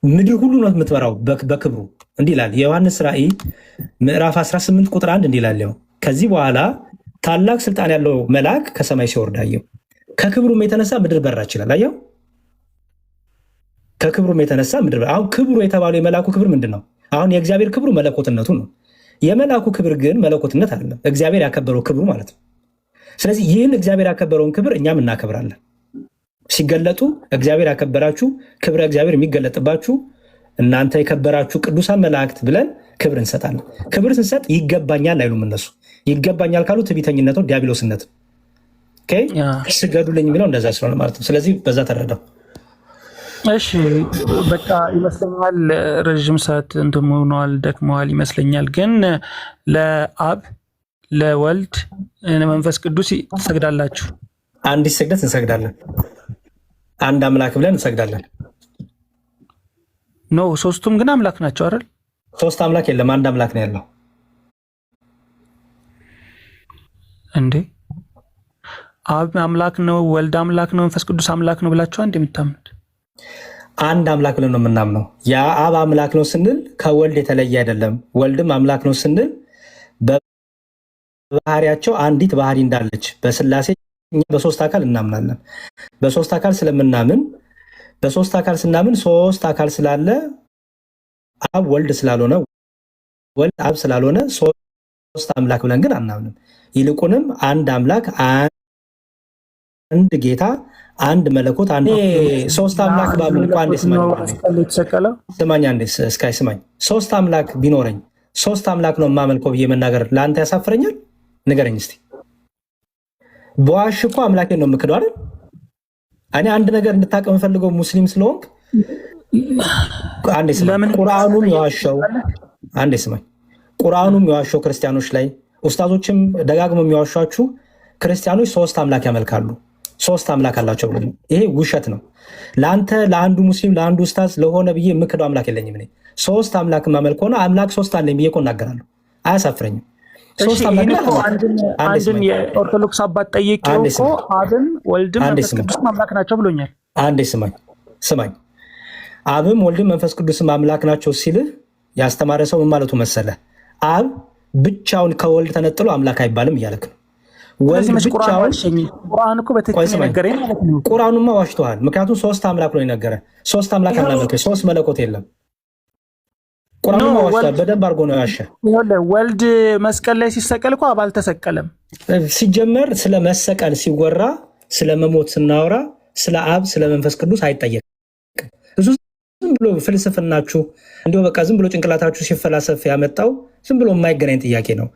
ምድር ሁሉ ነው የምትበራው በክብሩ። እንዲህ ይላል የዮሐንስ ራእይ ምዕራፍ 18 ቁጥር 1 እንዲህ ይላል፣ ከዚህ በኋላ ታላቅ ስልጣን ያለው መልአክ ከሰማይ ሲወርድ አየሁ። ከክብሩም የተነሳ ምድር በራች ይላል። አየው፣ ከክብሩም የተነሳ ምድር በራ። አሁን ክብሩ የተባለው የመልአኩ ክብር ምንድን ነው? አሁን የእግዚአብሔር ክብሩ መለኮትነቱ ነው። የመልአኩ ክብር ግን መለኮትነት አይደለም፣ እግዚአብሔር ያከበረው ክብሩ ማለት ነው። ስለዚህ ይህን እግዚአብሔር ያከበረውን ክብር እኛም እናከብራለን። ሲገለጡ እግዚአብሔር ያከበራችሁ ክብረ እግዚአብሔር የሚገለጥባችሁ እናንተ የከበራችሁ ቅዱሳን መላእክት ብለን ክብር እንሰጣለን። ክብር ስንሰጥ ይገባኛል አይሉም እነሱ። ይገባኛል ካሉ ትዕቢተኝነት ነው፣ ዲያብሎስነት። ስገዱልኝ የሚለው እንደዛ ስለሆነ ማለት ነው። ስለዚህ በዛ ተረዳው። እሺ በቃ ይመስለኛል ረዥም ሰዓት እንትን ሆነዋል፣ ደክመዋል ይመስለኛል። ግን ለአብ ለወልድ ለመንፈስ ቅዱስ ትሰግዳላችሁ? አንዲት ስግደት እንሰግዳለን። አንድ አምላክ ብለን እንሰግዳለን። ኖ ሶስቱም ግን አምላክ ናቸው አይደል? ሶስት አምላክ የለም፣ አንድ አምላክ ነው ያለው። እንዴ አብ አምላክ ነው፣ ወልድ አምላክ ነው፣ መንፈስ ቅዱስ አምላክ ነው ብላችሁ አንድ የምታምኑት? አንድ አምላክ ብለን ነው የምናምነው። ያ አብ አምላክ ነው ስንል ከወልድ የተለየ አይደለም። ወልድም አምላክ ነው ስንል በባህሪያቸው አንዲት ባህሪ እንዳለች በስላሴ በሶስት አካል እናምናለን። በሶስት አካል ስለምናምን በሶስት አካል ስናምን ሶስት አካል ስላለ አብ ወልድ ስላልሆነ ወልድ አብ ስላልሆነ ሶስት አምላክ ብለን ግን አናምንም። ይልቁንም አንድ አምላክ፣ አንድ ጌታ፣ አንድ መለኮት፣ አንድ ሶስት አምላክ ባሉ እንኳን ስማኝ አንዴ እስካይ ስማኝ። ሶስት አምላክ ቢኖረኝ ሶስት አምላክ ነው የማመልከው ብዬ መናገር ለአንተ ያሳፍረኛል? ንገረኝ እስቲ። በዋሽ እኮ አምላኬን ነው የምክደው አይደል? እኔ አንድ ነገር እንድታውቅ የምፈልገው ሙስሊም ስለሆንክ አንዴ ስማኝ። ቁርአኑም የዋሸው አንዴ ስማኝ። ቁርአኑም የዋሸው ክርስቲያኖች ላይ ኡስታዞችም ደጋግመው የሚዋሿችሁ ክርስቲያኖች ሶስት አምላክ ያመልካሉ፣ ሶስት አምላክ አላቸው ብሎ ይሄ ውሸት ነው። ለአንተ ለአንዱ ሙስሊም ለአንዱ ኡስታዝ ለሆነ ብዬ የምክደው አምላክ የለኝም። እኔ ሶስት አምላክ የማመልክ ሆነ አምላክ ሶስት አለኝ ብዬ እኮ እናገራለሁ። አያሳፍረኝም። አንድን የኦርቶዶክስ አባት ጠይቄው እኮ አብም ወልድም መንፈስ ቅዱስም አምላክ ናቸው ብሎኛል። አንዴ ስማኝ። አብም ወልድም መንፈስ ቅዱስም አምላክ ናቸው ሲልህ ያስተማረ ሰው ምን ማለቱ መሰለ? አብ ብቻውን ከወልድ ተነጥሎ አምላክ አይባልም እያለክ ነው። ወልድ ብቻውን ቁርአን እኮ በትክክል ነገረኝ ማለት ነው። ቁርአኑማ ዋሽቶሃል። ምክንያቱም ሶስት አምላክ ነው የነገረ። ሶስት አምላክ አናመልክ፣ ሶስት መለኮት የለም። ቁርአኑማ ዋሽቶሃል። በደንብ አድርጎ ነው ያሸ። ወልድ መስቀል ላይ ሲሰቀል እኮ አብ አልተሰቀለም። ሲጀመር ስለ መሰቀል ሲወራ ስለ መሞት ስናወራ ስለ አብ ስለ መንፈስ ቅዱስ አይጠየቅም። እሱ ዝም ብሎ ፍልስፍናችሁ እንዲሁ በቃ ዝም ብሎ ጭንቅላታችሁ ሲፈላሰፍ ያመጣው ዝም ብሎ የማይገናኝ ጥያቄ ነው።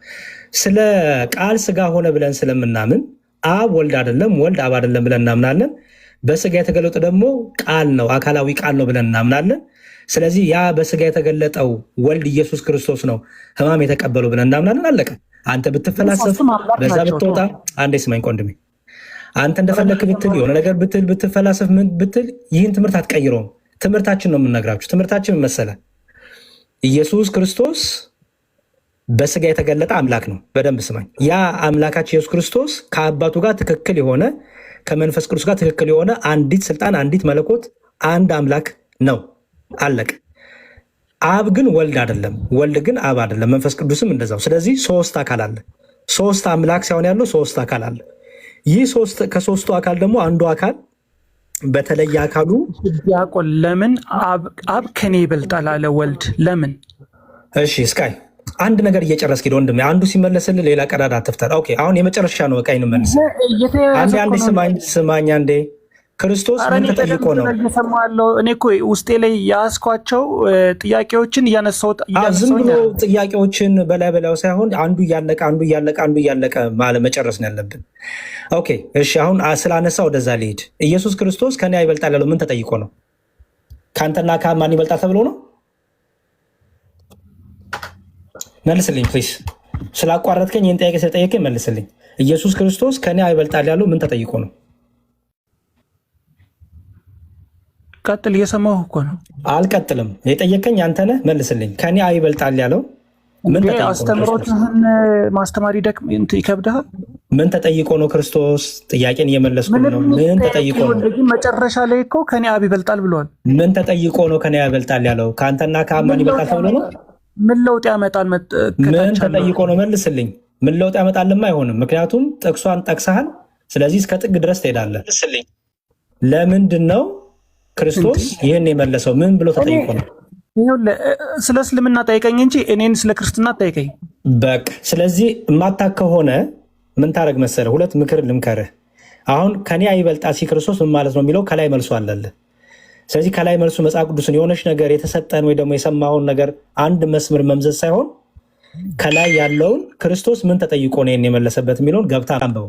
ስለ ቃል ስጋ ሆነ ብለን ስለምናምን አብ ወልድ አይደለም ወልድ አብ አይደለም ብለን እናምናለን። በስጋ የተገለጠ ደግሞ ቃል ነው አካላዊ ቃል ነው ብለን እናምናለን። ስለዚህ ያ በስጋ የተገለጠው ወልድ ኢየሱስ ክርስቶስ ነው ሕማም የተቀበለው ብለን እናምናለን። አለቀ። አንተ ብትፈላሰፍ በዛ ብትወጣ አንዴ ስማኝ ቆንድሜ፣ አንተ እንደፈለክ ብትል የሆነ ነገር ብትል ብትፈላሰፍ ምን ብትል ይህን ትምህርት አትቀይረውም። ትምህርታችን ነው የምንነግራችሁ። ትምህርታችን ምን መሰለህ? ኢየሱስ ክርስቶስ በስጋ የተገለጠ አምላክ ነው። በደንብ ስማኝ። ያ አምላካችን ኢየሱስ ክርስቶስ ከአባቱ ጋር ትክክል የሆነ ከመንፈስ ቅዱስ ጋር ትክክል የሆነ አንዲት ስልጣን አንዲት መለኮት አንድ አምላክ ነው። አለቀ። አብ ግን ወልድ አይደለም፣ ወልድ ግን አብ አይደለም፣ መንፈስ ቅዱስም እንደዛው። ስለዚህ ሶስት አካል አለ። ሶስት አምላክ ሳይሆን ያለው ሶስት አካል አለ። ይህ ከሶስቱ አካል ደግሞ አንዱ አካል በተለየ አካሉ ዲያቆን ለምን አብ ከኔ ይበልጣል አለ ወልድ ለምን? እሺ እስካይ አንድ ነገር እየጨረስክ ሄደ ወንድሜ። አንዱ ሲመለስልህ ሌላ ቀዳዳ አትፍጠር። ኦኬ አሁን የመጨረሻ ነው። በቃ እንመልስ። አንዴ ስማኝ አንዴ። ክርስቶስ ምን ተጠይቆ ነው? እኔ እኮ ውስጤ ላይ ያስኳቸው ጥያቄዎችን እያነሳሁት ዝም ብሎ ጥያቄዎችን በላይ በላዩ ሳይሆን አንዱ እያለቀ ማለት መጨረስ ነው ያለብን። ኦኬ እሺ አሁን ስላነሳ ወደዛ ልሄድ። ኢየሱስ ክርስቶስ ከኔ ይበልጣል ያለው ምን ተጠይቆ ነው? ከአንተና ከማን ይበልጣል ተብሎ ነው? መልስልኝ ፕሊስ። ስላቋረጥከኝ ይህን ጥያቄ ስለጠየቀኝ መልስልኝ። ኢየሱስ ክርስቶስ ከኔ አይበልጣል ያለው ምን ተጠይቆ ነው? ቀጥል፣ እየሰማሁ እኮ ነው። አልቀጥልም። የጠየቀኝ አንተ ነህ። መልስልኝ። ከኔ አይበልጣል ያለው ምን ተጠይቆ ነው? አስተምሮትህን ማስተማር ይከብድሃል። ምን ተጠይቆ ነው? ክርስቶስ ጥያቄን እየመለስኩ ነው። ምን ተጠይቆ ነው? መጨረሻ ላይ እኮ ከኔ አብ ይበልጣል ብሏል። ምን ተጠይቆ ነው ከኔ አይበልጣል ያለው? ከአንተና ከአማን ይበልጣል ተብሎ ነው? ምን ለውጥ ያመጣል? ምን ተጠይቆ ነው? መልስልኝ። ምን ለውጥ ያመጣልማ አይሆንም። ምክንያቱም ጥቅሷን ጠቅሰሃል። ስለዚህ እስከ ጥግ ድረስ ትሄዳለህ። ለምንድን ነው ክርስቶስ ይህን የመለሰው? ምን ብሎ ተጠይቆ ነው? ስለ እስልምና ጠይቀኝ እንጂ እኔን ስለ ክርስትና ጠይቀኝ። በቃ ስለዚህ የማታውቅ ከሆነ ምን ታደርግ መሰለህ? ሁለት ምክር ልምከርህ። አሁን ከኔ አይበልጣል ሲል ክርስቶስ ምን ማለት ነው የሚለው ከላይ መልሶ አለልህ። ስለዚህ ከላይ መልሱ መጽሐፍ ቅዱስን የሆነች ነገር የተሰጠን ወይ ደግሞ የሰማውን ነገር አንድ መስመር መምዘዝ ሳይሆን ከላይ ያለውን ክርስቶስ ምን ተጠይቆ ነው ይህን የመለሰበት የሚለውን ገብታ አንብበው።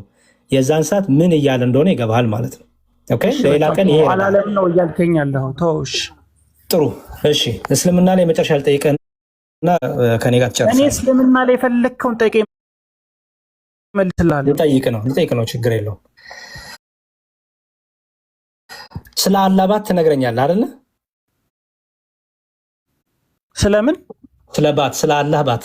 የዛን ሰዓት ምን እያለ እንደሆነ ይገባሃል ማለት ነው። ሌላ ቀን ይሄ አላለም ነው እያልከኝ ያለኸው። ተውሽ። ጥሩ እሺ። እስልምና ላይ መጨረሻ ልጠይቅህና ከኔ ጋር ትጨርሳለህ። እኔ እስልምና ላይ የፈለግከውን ጠይቀኝ እመልስልሃለሁ። ልጠይቅ ነው፣ ችግር የለውም። ስለ አላህ ባት ትነግረኛለህ አይደለ? ስለምን? ስለ አላህ ባት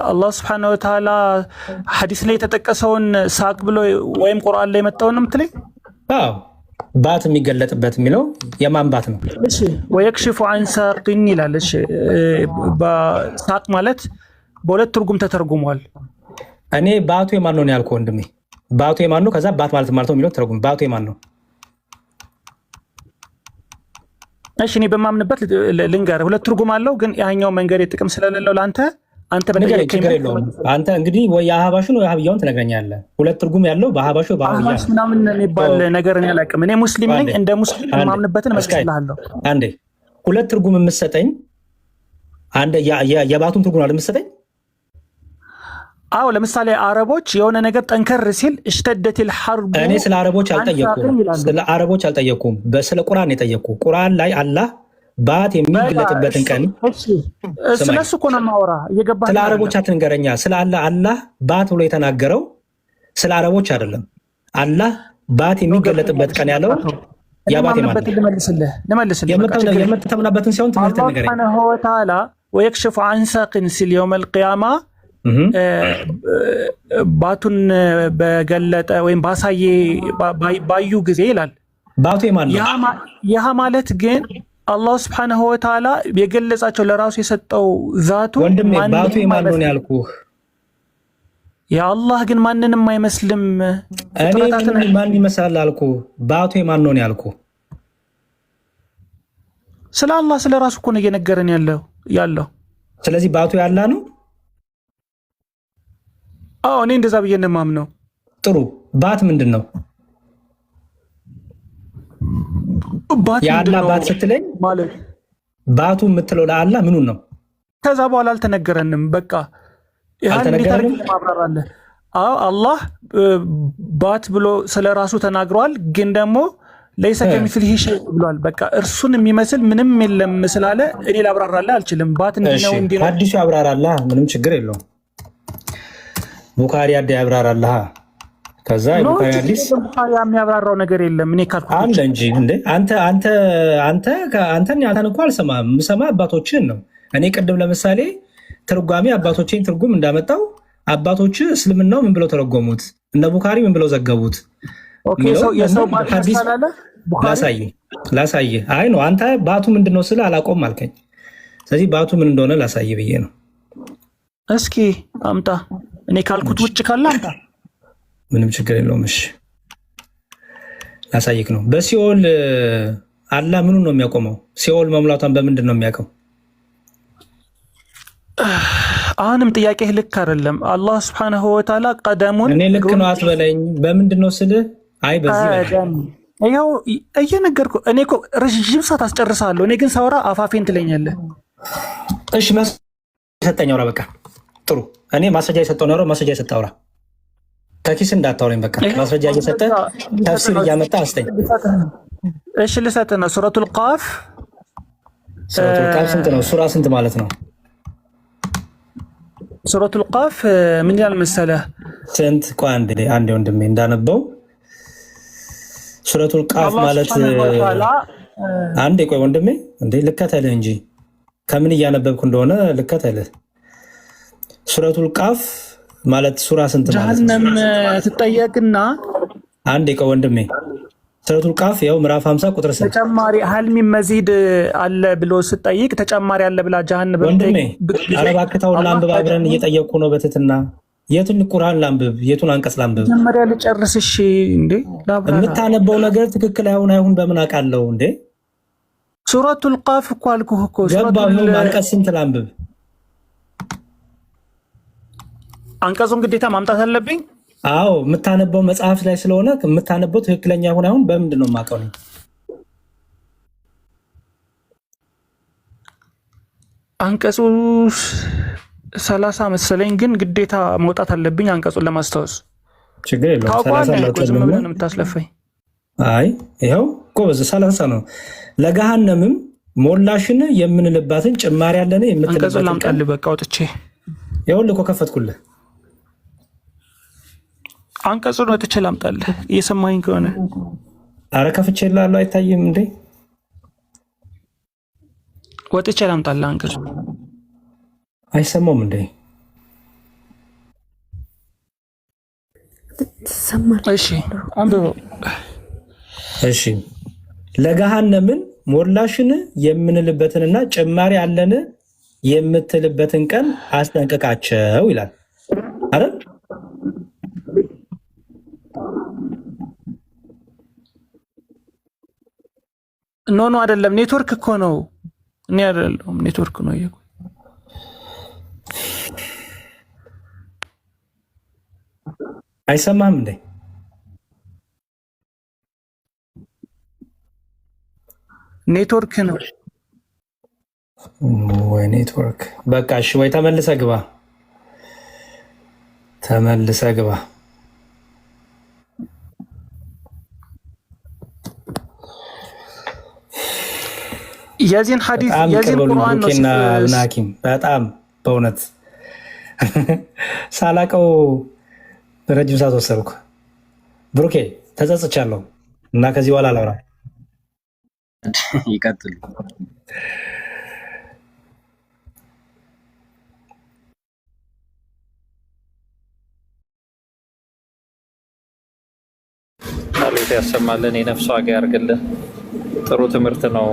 አላህ ስብሐነሁ ወተዓላ ሐዲስ ላይ የተጠቀሰውን ሳቅ ብሎ ወይም ቁርአን ላይ የመጣውን ነው የምትለኝ? አዎ፣ ባት የሚገለጥበት የሚለው የማን ባት ነው? እሺ፣ ወየክሽፉ አን ሳቅን ይላል። እሺ፣ ሳቅ ማለት በሁለት ትርጉም ተተርጉሟል። እኔ ባቱ የማን ነው ያልኩህ ወንድሜ? ባቱ የማን ነው? ከዛ ባት ማለት ነው የሚለው ተረጉም። ባቱ የማን ነው? እሺ እኔ በማምንበት ልንገርህ፣ ሁለት ትርጉም አለው። ግን ያኛው መንገድ ጥቅም ስለሌለው ለአንተ በነገረኝ ችግር የለውም። አንተ እንግዲህ ወይ የአህባሹን ወይ የአህብያውን ትነግረኛለህ። ሁለት ትርጉም ያለው በአህባሹ በአህብያ ምናምን የሚባል ነገር እኔ አላውቅም። እኔ ሙስሊም ነኝ። እንደ ሙስሊም የማምንበትን እመስልሃለሁ። አንዴ ሁለት ትርጉም የምትሰጠኝ አንድ የባቱን ትርጉም አለ የምትሰጠኝ? አዎ ለምሳሌ አረቦች የሆነ ነገር ጠንከር ሲል እሽተደት الحرب። እኔ ስለ አረቦች አልጠየኩም፣ ስለ ቁርአን የጠየኩ። ቁርአን ላይ አላህ ባት የሚገለጥበትን ቀን ስለሱ እኮ ነው የማወራ። እየገባህ ስለ አረቦች አትንገረኛ። ስለ አላህ ባት ብሎ የተናገረው ስለ አረቦች አይደለም። አላህ ባት የሚገለጥበት ቀን ያለው ያባት ማለት ልመልስልህ የምትተምናበትን ሲሆን ትምህርት ነገረኝ። አላህ ሱብሓነሁ ወተዓላ ወየክሽፉ አን ሳቅን ሲል የውም አልቂያማ ባቱን በገለጠ ወይም ባሳየ ባዩ ጊዜ ይላል። ባቱ የማን ነው? ይህ ማለት ግን አላህ ስብሐነሁ ወተዓላ የገለጻቸው ለራሱ የሰጠው ዛቱ ወንድሜ፣ ባቱ የማን ነው ያልኩህ? የአላህ ግን ማንንም አይመስልም። እኔ ማን ይመስላል አልኩህ? ባቱ የማን ነው ያልኩህ? ስለ አላህ ስለ ራሱ እኮ ነው እየነገረን ያለው። ስለዚህ ባቱ ያላ ነው። አዎ እኔ እንደዛ ብዬ ነው የማምነው። ጥሩ። ባት ምንድን ነው? የአላህ ባት ስትለኝ ማለት ባቱ የምትለው ለአላህ ምኑን ነው? ከዛ በኋላ አልተነገረንም። በቃ አልተነገረንም። አዎ አላህ ባት ብሎ ስለ ራሱ ተናግሯል። ግን ደግሞ ለይሰ ከሚስሊሂ ሸይእ ብሏል። በቃ እርሱን የሚመስል ምንም የለም ስላለ እኔ ላብራራልህ አልችልም። ባት እንዲህ ነው አዲሱ ያብራራልህ፣ ምንም ችግር የለውም። ቡኻሪ አደ ያብራራልህ። ከዛ ቡኻሪ አዲስ የሚያብራራው ነገር የለም። እኔ ካልኩ አለ እንጂ እንዴ አንተን እኮ አልሰማም። የምሰማ አባቶችን ነው። እኔ ቅድም ለምሳሌ ትርጓሜ አባቶችን ትርጉም እንዳመጣው አባቶች እስልምናው ምን ብለው ተረጎሙት፣ እነ ቡኻሪ ምን ብለው ዘገቡት። ላሳይ። አይ ነው አንተ ባቱ ምንድነው ስለ አላቆም አልከኝ። ስለዚህ ባቱ ምን እንደሆነ ላሳይ ብዬ ነው። እስኪ አምጣ። እኔ ካልኩት ውጭ ካለ አምጣ። ምንም ችግር የለውም። እሺ ላሳይክ ነው። በሲኦል አላህ ምኑን ነው የሚያቆመው? ሲኦል መሙላቷን በምንድን ነው የሚያውቀው? አሁንም ጥያቄ ልክ አይደለም። አላህ ሱብሓነሁ ወተዓላ ቀደሙን እኔ ልክ ነው አትበለኝ። በምንድን ነው ስልህ አይ በዚህ ይኸው እየነገርኩህ። እኔ እኮ ረዥም ሰዓት አስጨርሳለሁ። እኔ ግን ሳወራ አፋፌን ትለኛለህ። እሺ ሰጠኝ አውራ። በቃ ጥሩ። እኔ ማስረጃ የሰጠው ነው ማስረጃ የሰጠ አውራ። ከኪስ እንዳታወራኝ። በቃ ማስረጃ እየሰጠ ተፍሲር እያመጣ አስጠኝ። እሺ ልሰጥህ ነው። ሱረቱል ቃፍ ሱረቱል ቃፍ ስንት ነው? ሱራ ስንት ማለት ነው? ሱረቱል ቃፍ ምን ይላል መሰለህ? ስንት? ቆይ አንዴ ወንድሜ እንዳነበው ሱረቱል ቃፍ ማለት አንዴ ቆይ ወንድሜ እንዴ ልከተልህ እንጂ ከምን እያነበብኩ እንደሆነ ልከተልህ። ሱረቱል ቃፍ ማለት ሱራ ስንት ማለት ነው? ጀሃነም ትጠየቅና አንዴ ቆይ ወንድሜ ሱረቱል ቃፍ ያው ምዕራፍ 50 ቁጥር 6 ተጨማሪ ሀልሚ መዚድ አለ ብሎ ስጠይቅ ተጨማሪ አለ ብላ ጀሃነም ወንድሜ ኧረ እባክህ ተው ላንብብ፣ አብረን እየጠየቅኩ ነው በትትና። የቱን ቁርአን ላንብብ? የቱን አንቀጽ ላንብብ? መጀመሪያ ልጨርስ እሺ። እንዴ የምታነበው ነገር ትክክል አይሁን በምን አውቃለሁ እንዴ? ሱረቱል ቃፍ እኮ አልኩህ እኮ። ገባሁ። አንቀጽ ስንት ላንብብ? አንቀጹን ግዴታ ማምጣት አለብኝ? አዎ የምታነበው መጽሐፍ ላይ ስለሆነ የምታነበው ትክክለኛ አይሁን በምንድን ነው የማውቀው? አንቀጹ 30 መሰለኝ፣ ግን ግዴታ መውጣት አለብኝ አንቀጹን ለማስታወስ። ችግር የለውም። ዝም ብለህ ነው የምታስለፈኝ። አይ ይኸው ጎበዝ 30 ነው። ለገሃነምም ሞላሽን የምንልባትን ጭማሪ ያለን የምትልበት አንቀጹን ላምጣልህ። በቃ ወጥቼ ይኸውልህ እኮ ከፈትኩልህ። አንቀጹን ወጥቼ ላምጣልህ እየሰማኸኝ ከሆነ። አረ ከፍቼልሃለሁ አይታይም እንዴ? ወጥቼ ላምጣልህ አንቀጹ። አይሰማም እንዴ? እሺ አንብበው። እሺ ለገሃነምን ሞላሽን የምንልበትንና ጭማሪ አለን የምትልበትን ቀን አስጠንቅቃቸው ይላል አይደል? ኖ አይደለም፣ ኔትወርክ እኮ ነው። እኔ አይደለም ኔትወርክ ነው። አይሰማም እንዴ? ኔትወርክ ነው ወይ ኔትወርክ? በቃ እሺ፣ ወይ ተመልሰ ግባ። የዚህን ሐዲስ የዚህን ቁርአን ነው ናኪም በጣም በእውነት ሳላቀው ረጅም ሰዓት ወሰድኩ። ብሩኬ ተጸጽቻለሁ እና ከዚህ በኋላ አላወራ። ይቀጥል። አቤት ያሰማልን፣ የነፍስ ዋጋ ያርግልን። ጥሩ ትምህርት ነው